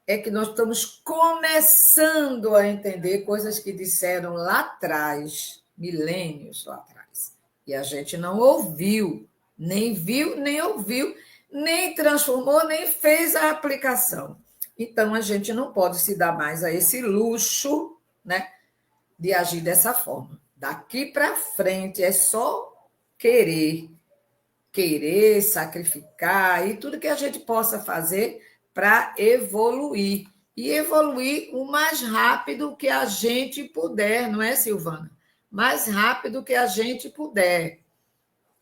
é que nós estamos começando a entender coisas que disseram lá atrás, milênios lá atrás. E a gente não ouviu, nem viu, nem ouviu, nem transformou, nem fez a aplicação. Então, a gente não pode se dar mais a esse luxo, né, de agir dessa forma. Daqui para frente é só querer sacrificar e tudo que a gente possa fazer para evoluir. E evoluir o mais rápido que a gente puder, não é, Silvana? Mais rápido que a gente puder.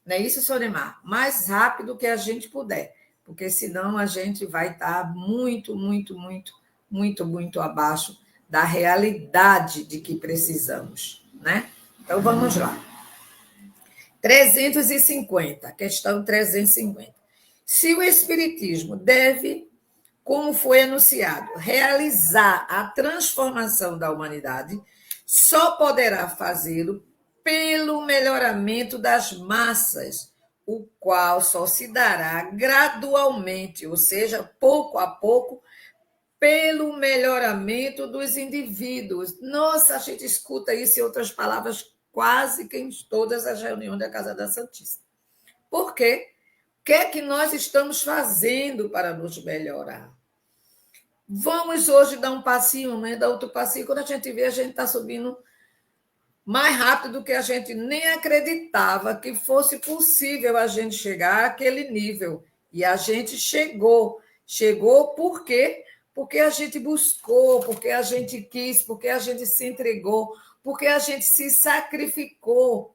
Não é isso, Sonemar? Mais rápido que a gente puder. Porque senão a gente vai estar muito, muito, muito, muito, muito abaixo da realidade de que precisamos, né? Então vamos lá. 350, questão 350. Se o Espiritismo deve, como foi anunciado, realizar a transformação da humanidade, só poderá fazê-lo pelo melhoramento das massas, o qual só se dará gradualmente, ou seja, pouco a pouco, pelo melhoramento dos indivíduos. Nossa, a gente escuta isso em outras palavras quase que em todas as reuniões da Casa da Santíssima. Por quê? O que é que nós estamos fazendo para nos melhorar? Vamos hoje dar um passinho, amanhã dar outro passinho. Quando a gente vê, a gente está subindo mais rápido do que a gente nem acreditava que fosse possível a gente chegar àquele nível. E a gente chegou. Chegou por quê? Porque a gente buscou, porque a gente quis, porque a gente se entregou, porque a gente se sacrificou.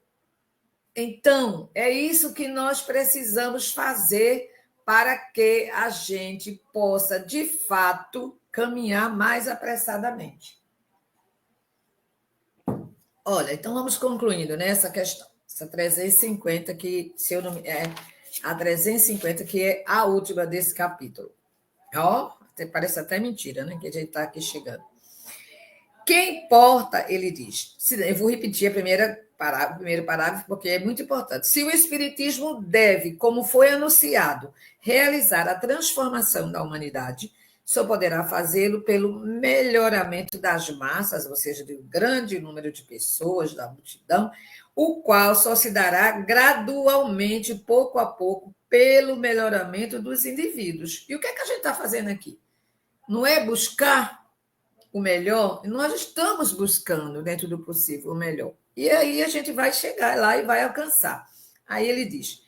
Então, é isso que nós precisamos fazer para que a gente possa, de fato, caminhar mais apressadamente. Olha, então vamos concluindo, né, essa questão, essa 350, que, se eu não me... é a 350, que é a última desse capítulo. Ó, parece até mentira, né, que a gente está aqui chegando. Quem importa, ele diz, eu vou repetir o primeiro parágrafo, porque é muito importante. Se o Espiritismo deve, como foi anunciado, realizar a transformação da humanidade, só poderá fazê-lo pelo melhoramento das massas, ou seja, do grande número de pessoas, da multidão, o qual só se dará gradualmente, pouco a pouco, pelo melhoramento dos indivíduos. E o que é que a gente está fazendo aqui? Não é buscar o melhor? Nós estamos buscando, dentro do possível, o melhor. E aí a gente vai chegar lá e vai alcançar. Aí ele diz: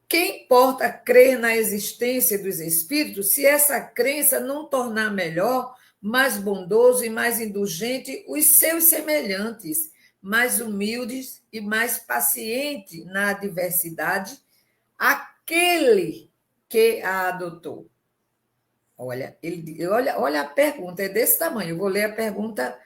Que importa crer na existência dos espíritos se essa crença não tornar melhor, mais bondoso e mais indulgente os seus semelhantes, mais humildes e mais paciente na adversidade, aquele que a adotou? Olha a pergunta, é desse tamanho. Eu vou ler a pergunta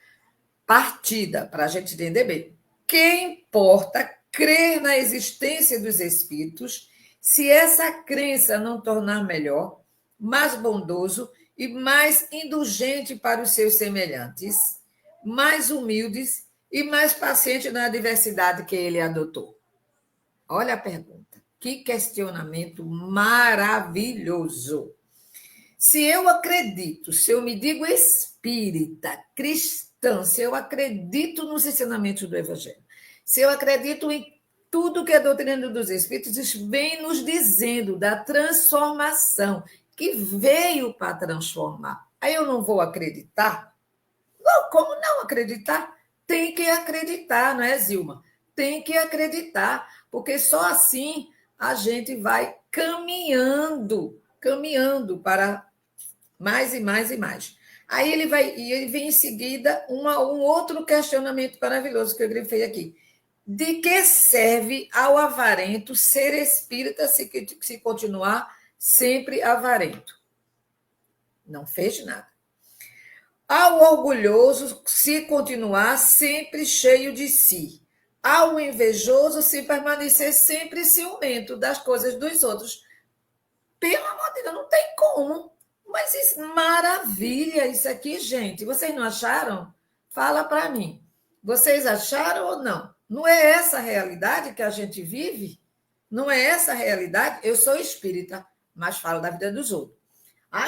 partida, para a gente entender bem. Que importa crer na existência dos espíritos se essa crença não tornar melhor, mais bondoso e mais indulgente para os seus semelhantes, mais humildes e mais paciente na adversidade que ele adotou? Olha a pergunta. Que questionamento maravilhoso. Se eu acredito, se eu me digo espírita, cristã, se eu acredito nos ensinamentos do Evangelho, se eu acredito em tudo que a doutrina dos Espíritos vem nos dizendo da transformação, que veio para transformar, aí eu não vou acreditar? Não, como não acreditar? Tem que acreditar, não é, Zilma? Tem que acreditar, porque só assim a gente vai caminhando para mais e mais e mais. Aí ele vem em seguida um outro questionamento maravilhoso que eu grifei aqui. De que serve ao avarento ser espírita se continuar sempre avarento? Não fez nada. Ao orgulhoso se continuar sempre cheio de si. Ao invejoso se permanecer sempre ciumento das coisas dos outros. Pelo amor de Deus, não tem como. Mas isso, maravilha isso aqui, gente. Vocês não acharam? Fala para mim. Vocês acharam ou não? Não é essa a realidade que a gente vive? Não é essa a realidade? Eu sou espírita, mas falo da vida dos outros.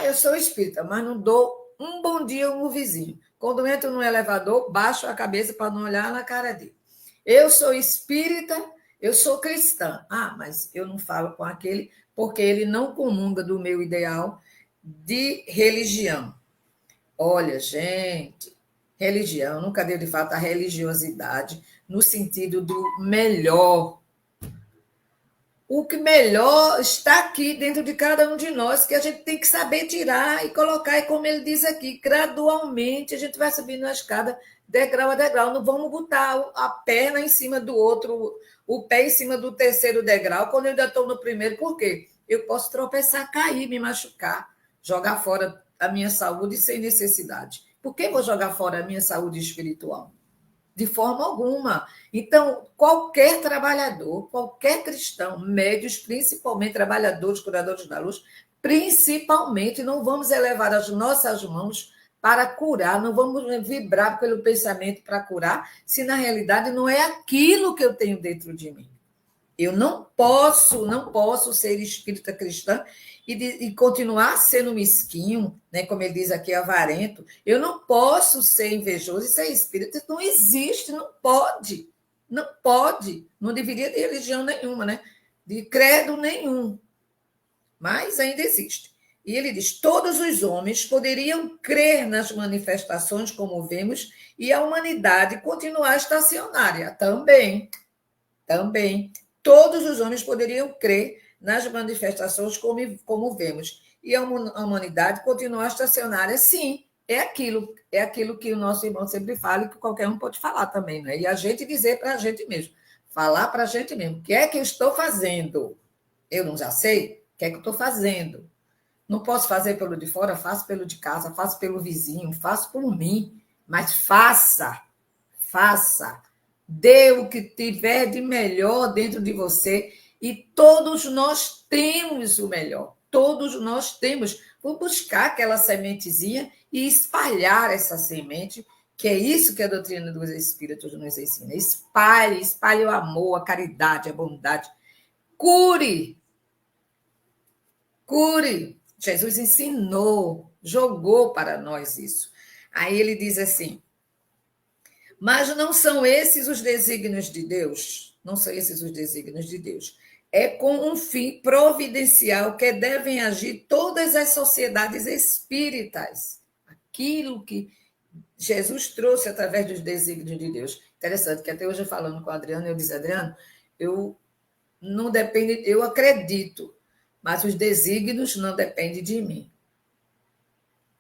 Eu sou espírita, mas não dou um bom dia ao meu vizinho. Quando entro no elevador, baixo a cabeça para não olhar na cara dele. Eu sou espírita, eu sou cristã. Mas eu não falo com aquele porque ele não comunga do meu ideal de religião. Olha, gente, religião, nunca deu de fato a religiosidade no sentido do melhor. O que melhor está aqui dentro de cada um de nós, que a gente tem que saber tirar e colocar, e como ele diz aqui, gradualmente a gente vai subindo a escada, degrau a degrau. Não vamos botar a perna em cima do outro, o pé em cima do terceiro degrau, quando eu ainda estou no primeiro. Por quê? Eu posso tropeçar, cair, me machucar, jogar fora a minha saúde sem necessidade. Por que vou jogar fora a minha saúde espiritual? De forma alguma. Então, qualquer trabalhador, qualquer cristão, médios, principalmente trabalhadores, curadores da luz, principalmente, não vamos elevar as nossas mãos para curar, não vamos vibrar pelo pensamento para curar, se na realidade não é aquilo que eu tenho dentro de mim. Eu não posso ser espírita cristã e continuar sendo mesquinho, né, como ele diz aqui, avarento. Eu não posso ser invejoso e ser espírita. Não existe, não pode. Não pode. Não deveria ter religião nenhuma, né? De credo nenhum. Mas ainda existe. E ele diz: todos os homens poderiam crer nas manifestações, como vemos, e a humanidade continuar estacionária. Também. Todos os homens poderiam crer nas manifestações, como vemos, e a humanidade continuar estacionária. Sim, é aquilo que o nosso irmão sempre fala e que qualquer um pode falar também, né? E a gente dizer para a gente mesmo, falar para a gente mesmo, o que é que eu estou fazendo? Eu não já sei? O que é que eu estou fazendo? Não posso fazer pelo de fora, faço pelo de casa, faço pelo vizinho, faço por mim, mas faça. Dê o que tiver de melhor dentro de você e todos nós temos o melhor. Todos nós temos. Vou buscar aquela sementezinha e espalhar essa semente, que é isso que a doutrina dos Espíritos nos ensina. Espalhe o amor, a caridade, a bondade. Cure. Jesus ensinou, jogou para nós isso. Aí ele diz assim: mas não são esses os desígnios de Deus? Não são esses os desígnios de Deus. É com um fim providencial que devem agir todas as sociedades espíritas. Aquilo que Jesus trouxe através dos desígnios de Deus. Interessante que até hoje, falando com o Adriano, eu disse: Adriano, eu não depende, eu acredito, mas os desígnios não dependem de mim,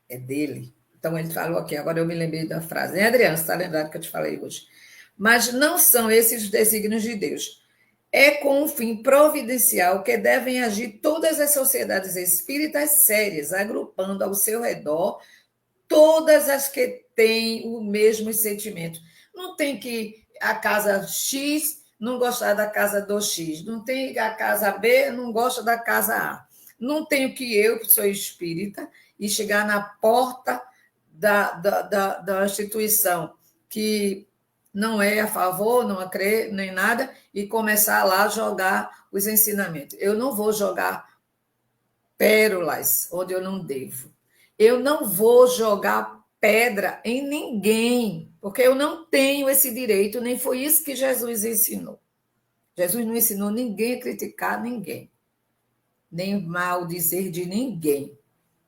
é dele. Então, ele falou aqui, agora eu me lembrei da frase. Adriano, você está lembrado que eu te falei hoje? Mas não são esses os desígnios de Deus. É com um fim providencial que devem agir todas as sociedades espíritas sérias, agrupando ao seu redor todas as que têm o mesmo sentimento. Não tem que a casa X não gostar da casa do X, não tem a casa B não gosta da casa A. Não tenho que eu, que sou espírita, e chegar na porta da instituição que não é a favor, não crê nem nada, e começar lá a jogar os ensinamentos. Eu não vou jogar pérolas onde eu não devo. Eu não vou jogar pedra em ninguém, porque eu não tenho esse direito, nem foi isso que Jesus ensinou. Jesus não ensinou ninguém a criticar ninguém, nem mal dizer de ninguém.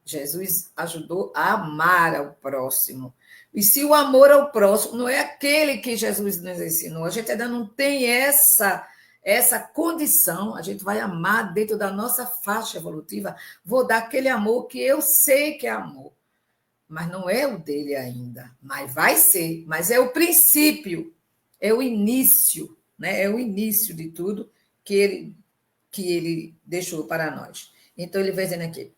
Jesus ajudou a amar ao próximo. E se o amor ao próximo não é aquele que Jesus nos ensinou, a gente ainda não tem essa condição, a gente vai amar dentro da nossa faixa evolutiva, vou dar aquele amor que eu sei que é amor, mas não é o dele ainda, mas vai ser, mas é o princípio, é o início, né? É o início de tudo que ele deixou para nós. Então, ele vai dizendo aqui,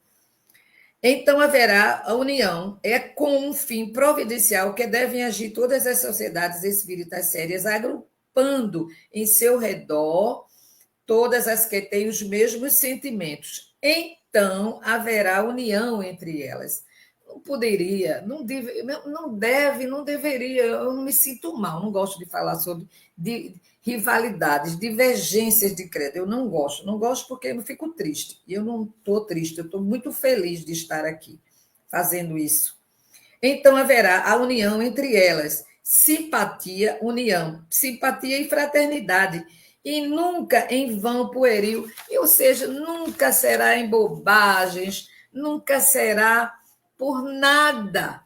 então haverá a união, é com um fim providencial que devem agir todas as sociedades espíritas sérias, agrupando em seu redor todas as que têm os mesmos sentimentos. Então haverá união entre elas. Não poderia, não deve, não deveria, eu não me sinto mal, não gosto de falar sobre rivalidades, divergências de credo, eu não gosto porque eu fico triste, e eu não estou triste, eu estou muito feliz de estar aqui fazendo isso. Então haverá a união entre elas, simpatia e fraternidade, e nunca em vão pueril, ou seja, nunca será em bobagens, nunca será por nada,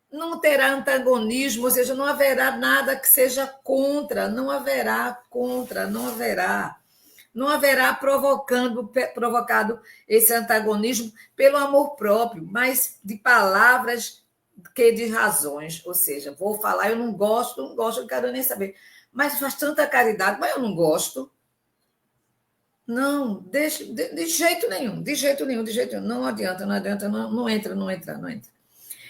não terá antagonismo, ou seja, não haverá nada que seja contra, não haverá provocado esse antagonismo pelo amor próprio, mas de palavras que de razões, ou seja, vou falar, eu não gosto, não quero nem saber, mas faz tanta caridade, mas eu não gosto. Não, deixa, de jeito nenhum, não adianta, não entra.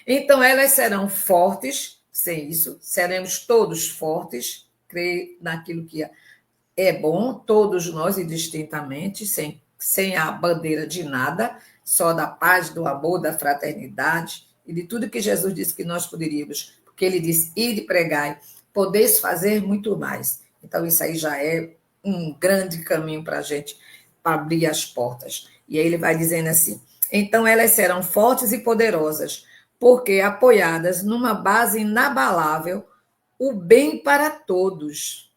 Então, elas serão fortes, sem isso, seremos todos fortes, crer naquilo que é bom, todos nós, indistintamente, sem a bandeira de nada, só da paz, do amor, da fraternidade e de tudo que Jesus disse que nós poderíamos, porque ele disse, ide pregai, podeis fazer muito mais. Então, isso aí já é um grande caminho para a gente, para abrir as portas. E aí ele vai dizendo assim, então elas serão fortes e poderosas, porque apoiadas numa base inabalável, o bem para todos.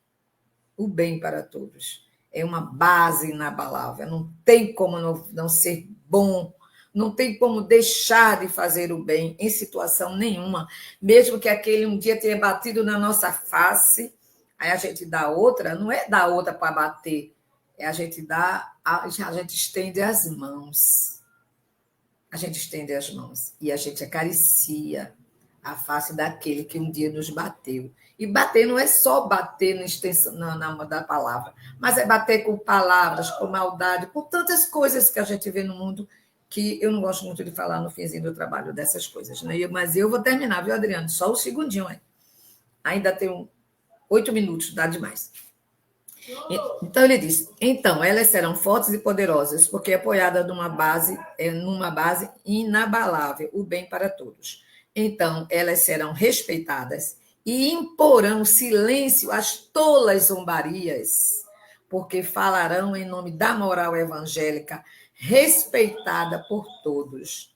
O bem para todos. É uma base inabalável. Não tem como não ser bom, não tem como deixar de fazer o bem em situação nenhuma, mesmo que aquele um dia tenha batido na nossa face, aí a gente dá outra, não é dar outra para bater, é a gente estende as mãos. A gente estende as mãos e a gente acaricia a face daquele que um dia nos bateu. E bater não é só bater na extensão da palavra, mas é bater com palavras, com maldade, por tantas coisas que a gente vê no mundo que eu não gosto muito de falar no finzinho do trabalho dessas coisas. Né? Mas eu vou terminar, viu, Adriano? Só o segundinho. Hein? Ainda tem 8 minutos, dá demais. Então ele diz, então elas serão fortes e poderosas, porque apoiada numa base inabalável, o bem para todos. Então elas serão respeitadas e imporão silêncio às tolas zombarias, porque falarão em nome da moral evangélica, respeitada por todos.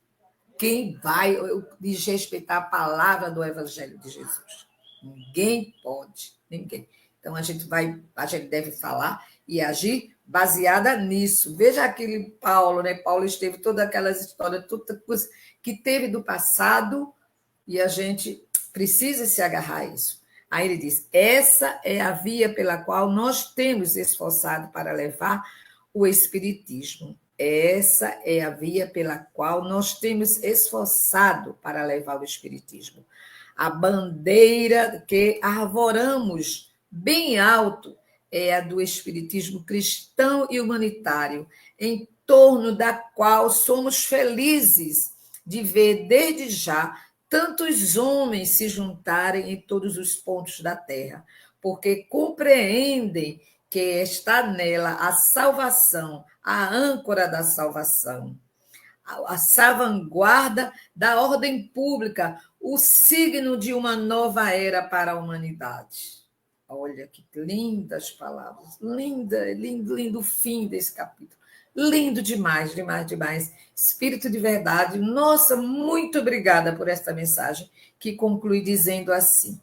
Quem vai desrespeitar a palavra do Evangelho de Jesus? Ninguém pode, ninguém. Então, a gente deve falar e agir baseada nisso. Veja aquele Paulo, né? Paulo esteve todas aquelas histórias, toda coisa que teve do passado, e a gente precisa se agarrar a isso. Aí ele diz: essa é a via pela qual nós temos esforçado para levar o Espiritismo. Essa é a via pela qual nós temos esforçado para levar o Espiritismo. A bandeira que arvoramos bem alto é a do Espiritismo cristão e humanitário, em torno da qual somos felizes de ver desde já tantos homens se juntarem em todos os pontos da terra, porque compreendem que está nela a salvação, a âncora da salvação, a salvaguarda da ordem pública, o signo de uma nova era para a humanidade. Olha que lindas palavras, linda, lindo, lindo o fim desse capítulo. Lindo demais, demais, demais. Espírito de verdade. Nossa, muito obrigada por esta mensagem, que conclui dizendo assim: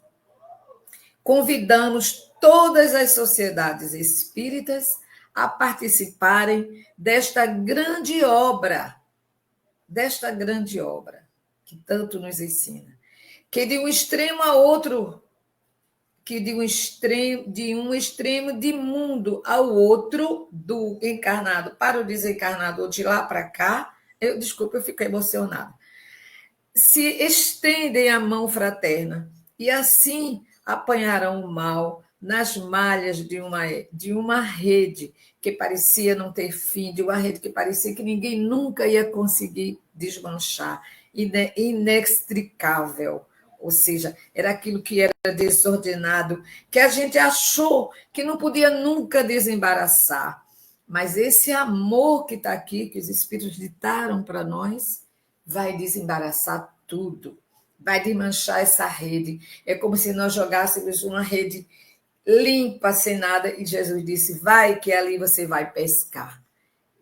convidamos todas as sociedades espíritas a participarem desta grande obra que tanto nos ensina, que de um extremo a outro, que de um extremo de mundo ao outro, do encarnado para o desencarnado, ou de lá para cá, desculpa, eu fiquei emocionada, se estendem a mão fraterna e assim apanharão o mal nas malhas de uma rede que parecia não ter fim, de uma rede que parecia que ninguém nunca ia conseguir desmanchar, inextricável. Ou seja, era aquilo que era desordenado, que a gente achou que não podia nunca desembaraçar. Mas esse amor que está aqui, que os Espíritos ditaram para nós, vai desembaraçar tudo, vai desmanchar essa rede. É como se nós jogássemos uma rede limpa, sem nada, e Jesus disse: vai, que ali você vai pescar.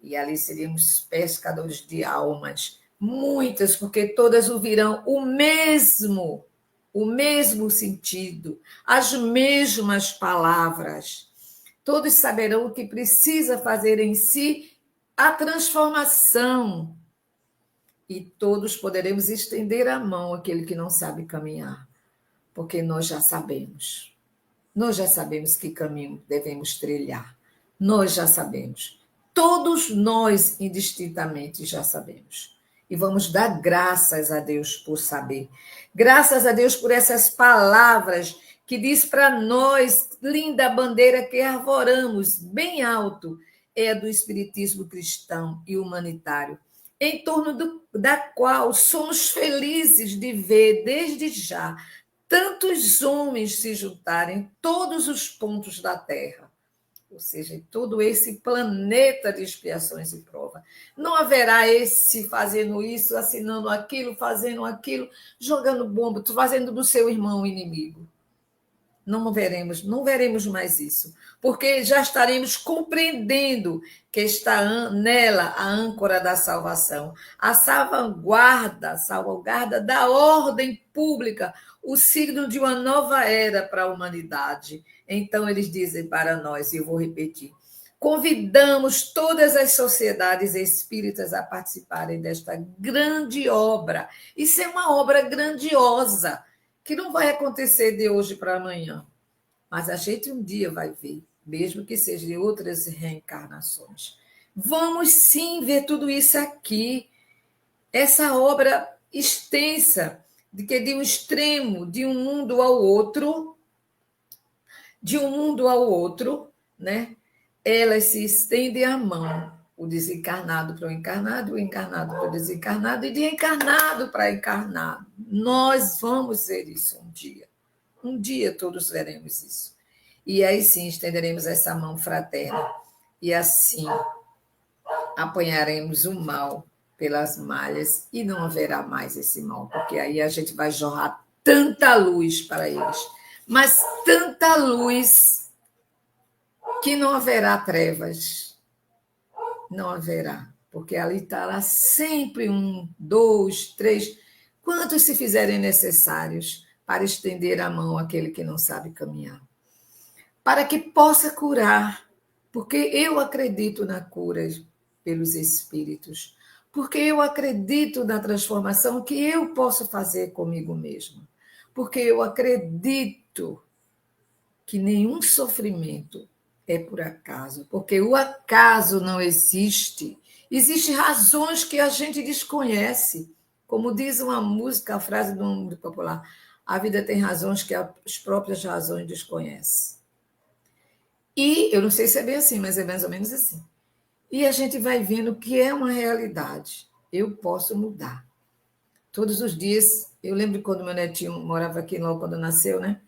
E ali seríamos pescadores de almas, muitas, porque todas ouvirão o mesmo sentido, as mesmas palavras. Todos saberão o que precisa fazer em si a transformação. E todos poderemos estender a mão àquele que não sabe caminhar, porque nós já sabemos. Nós já sabemos que caminho devemos trilhar. Nós já sabemos. Todos nós, indistintamente, já sabemos. E vamos dar graças a Deus por saber. Graças a Deus por essas palavras que diz para nós, linda bandeira que arvoramos bem alto, é a do Espiritismo cristão e humanitário, em torno da qual somos felizes de ver desde já tantos homens se juntarem em todos os pontos da Terra, ou seja, em todo esse planeta de expiações e provas. Não haverá esse fazendo isso, assinando aquilo, fazendo aquilo, jogando bomba, fazendo do seu irmão o inimigo. Não veremos mais isso, porque já estaremos compreendendo que está nela a âncora da salvação, a salvaguarda da ordem pública, o signo de uma nova era para a humanidade. Então, eles dizem para nós, e eu vou repetir: convidamos todas as sociedades espíritas a participarem desta grande obra. Isso é uma obra grandiosa, que não vai acontecer de hoje para amanhã, mas a gente um dia vai ver, mesmo que seja de outras reencarnações. Vamos sim ver tudo isso aqui, essa obra extensa, de um extremo, de um mundo ao outro, né? Elas se estendem a mão, o desencarnado para o encarnado para o desencarnado, e de encarnado para encarnado. Nós vamos ver isso um dia. Um dia todos veremos isso. E aí sim estenderemos essa mão fraterna. E assim apanharemos o mal pelas malhas e não haverá mais esse mal, porque aí a gente vai jorrar tanta luz para eles. Mas tanta luz que não haverá trevas. Não haverá. Porque ali estará sempre 1, 2, 3, quantos se fizerem necessários para estender a mão àquele que não sabe caminhar. Para que possa curar, porque eu acredito na cura pelos espíritos, porque eu acredito na transformação que eu posso fazer comigo mesma, porque eu acredito que nenhum sofrimento é por acaso, porque o acaso não existe. Existem razões que a gente desconhece. Como diz uma música, a frase do mundo popular, a vida tem razões que as próprias razões desconhecem. E eu não sei se é bem assim, mas é mais ou menos assim. E a gente vai vendo que é uma realidade. Eu posso mudar. Todos os dias, eu lembro quando meu netinho morava aqui logo quando nasceu, né?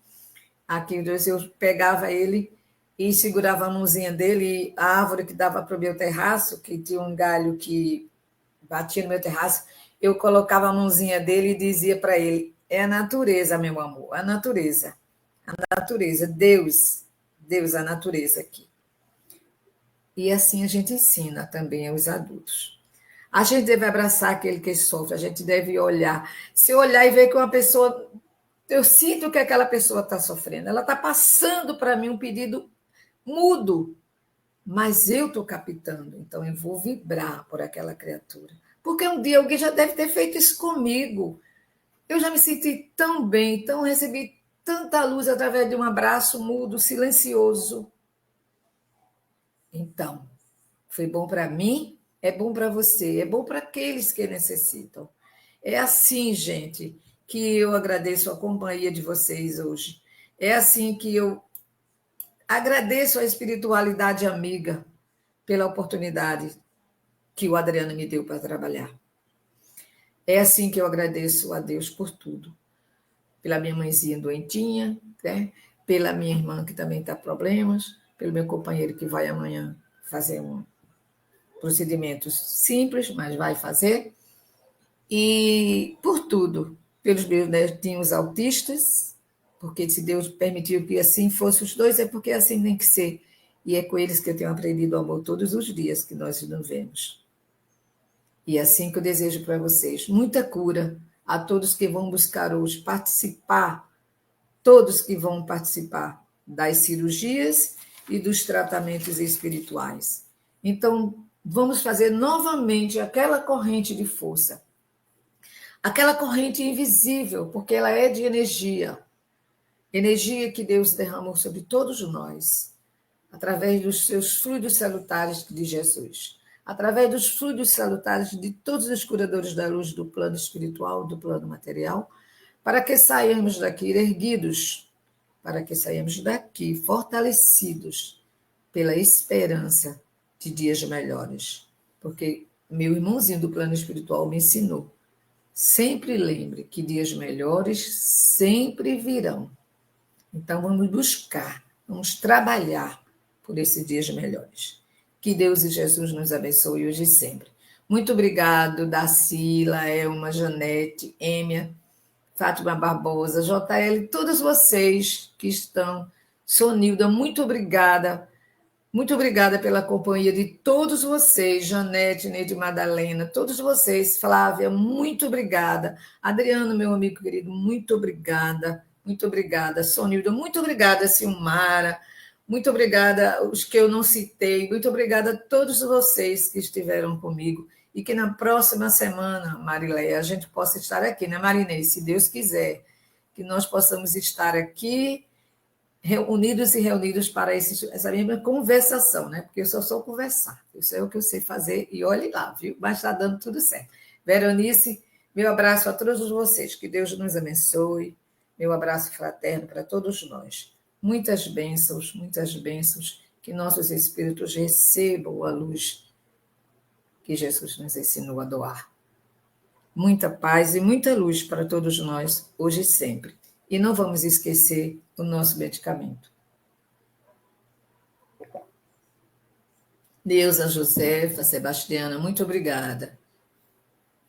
Aqui eu pegava ele e segurava a mãozinha dele, e a árvore que dava para o meu terraço, que tinha um galho que batia no meu terraço, eu colocava a mãozinha dele e dizia para ele: é a natureza, meu amor, a natureza, Deus, a natureza aqui. E assim a gente ensina também aos adultos. A gente deve abraçar aquele que sofre, a gente deve olhar. Se olhar e ver que uma pessoa. Eu sinto que aquela pessoa está sofrendo, ela está passando para mim um pedido mudo, mas eu estou captando, então eu vou vibrar por aquela criatura. Porque um dia alguém já deve ter feito isso comigo. Eu já me senti tão bem, tão recebi tanta luz através de um abraço mudo, silencioso. Então, foi bom para mim, é bom para você, é bom para aqueles que necessitam. É assim, gente, que eu agradeço a companhia de vocês hoje. É assim que eu agradeço a espiritualidade amiga pela oportunidade que o Adriano me deu para trabalhar. É assim que eu agradeço a Deus por tudo. Pela minha mãezinha doentinha, né? Pela minha irmã que também está com problemas, pelo meu companheiro que vai amanhã fazer um procedimento simples, mas vai fazer. E por tudo, pelos meus netinhos autistas, porque se Deus permitiu que assim fosse os dois, é porque assim tem que ser. E é com eles que eu tenho aprendido o amor todos os dias que nós nos vemos. E é assim que eu desejo para vocês. Muita cura a todos que vão buscar hoje participar, todos que vão participar das cirurgias e dos tratamentos espirituais. Então, vamos fazer novamente aquela corrente de força. Aquela corrente invisível, porque ela é de energia. Energia que Deus derramou sobre todos nós, através dos seus fluidos salutares de Jesus, através dos fluidos salutares de todos os curadores da luz do plano espiritual, do plano material, para que saiamos daqui erguidos, para que saiamos daqui fortalecidos pela esperança de dias melhores. Porque meu irmãozinho do plano espiritual me ensinou: sempre lembre que dias melhores sempre virão. Então vamos buscar, vamos trabalhar por esses dias melhores. Que Deus e Jesus nos abençoe hoje e sempre. Muito obrigado, Dacila, Elma, Janete, Êmia, Fátima Barbosa, JL, todos vocês que estão. Sonilda, muito obrigada. Muito obrigada pela companhia de todos vocês, Janete, Neide Madalena, todos vocês, Flávia, muito obrigada. Adriano, meu amigo querido, muito obrigada. Muito obrigada, Sonilda, muito obrigada, Silmara, muito obrigada os que eu não citei, muito obrigada a todos vocês que estiveram comigo e que na próxima semana, Marileia, a gente possa estar aqui, né, Marinês, se Deus quiser, que nós possamos estar aqui unidos e reunidos para essa mesma conversação, né? Porque eu só sou conversar, isso é o que eu sei fazer, e olhe lá, viu? Mas está dando tudo certo. Veronice, meu abraço a todos vocês, que Deus nos abençoe, meu abraço fraterno para todos nós. Muitas bênçãos, que nossos espíritos recebam a luz que Jesus nos ensinou a doar. Muita paz e muita luz para todos nós, hoje e sempre. E não vamos esquecer o nosso medicamento. Neuza, Josefa, Sebastiana, muito obrigada.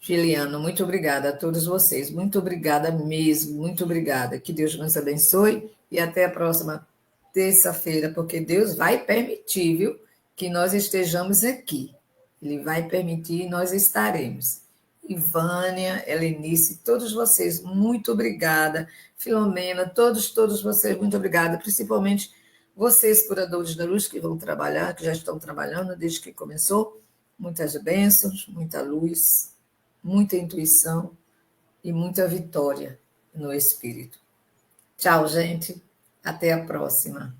Giliano, muito obrigada a todos vocês. Muito obrigada mesmo, muito obrigada. Que Deus nos abençoe e até a próxima terça-feira, porque Deus vai permitir, viu, que nós estejamos aqui. Ele vai permitir e nós estaremos. Ivânia, Helenice, todos vocês, muito obrigada. Filomena, todos vocês, muito obrigada. Principalmente vocês, curadores da luz, que vão trabalhar, que já estão trabalhando desde que começou. Muitas bênçãos, muita luz, muita intuição e muita vitória no espírito. Tchau, gente. Até a próxima.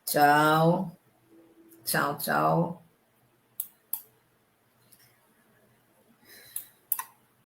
Tchau. Tchau, tchau.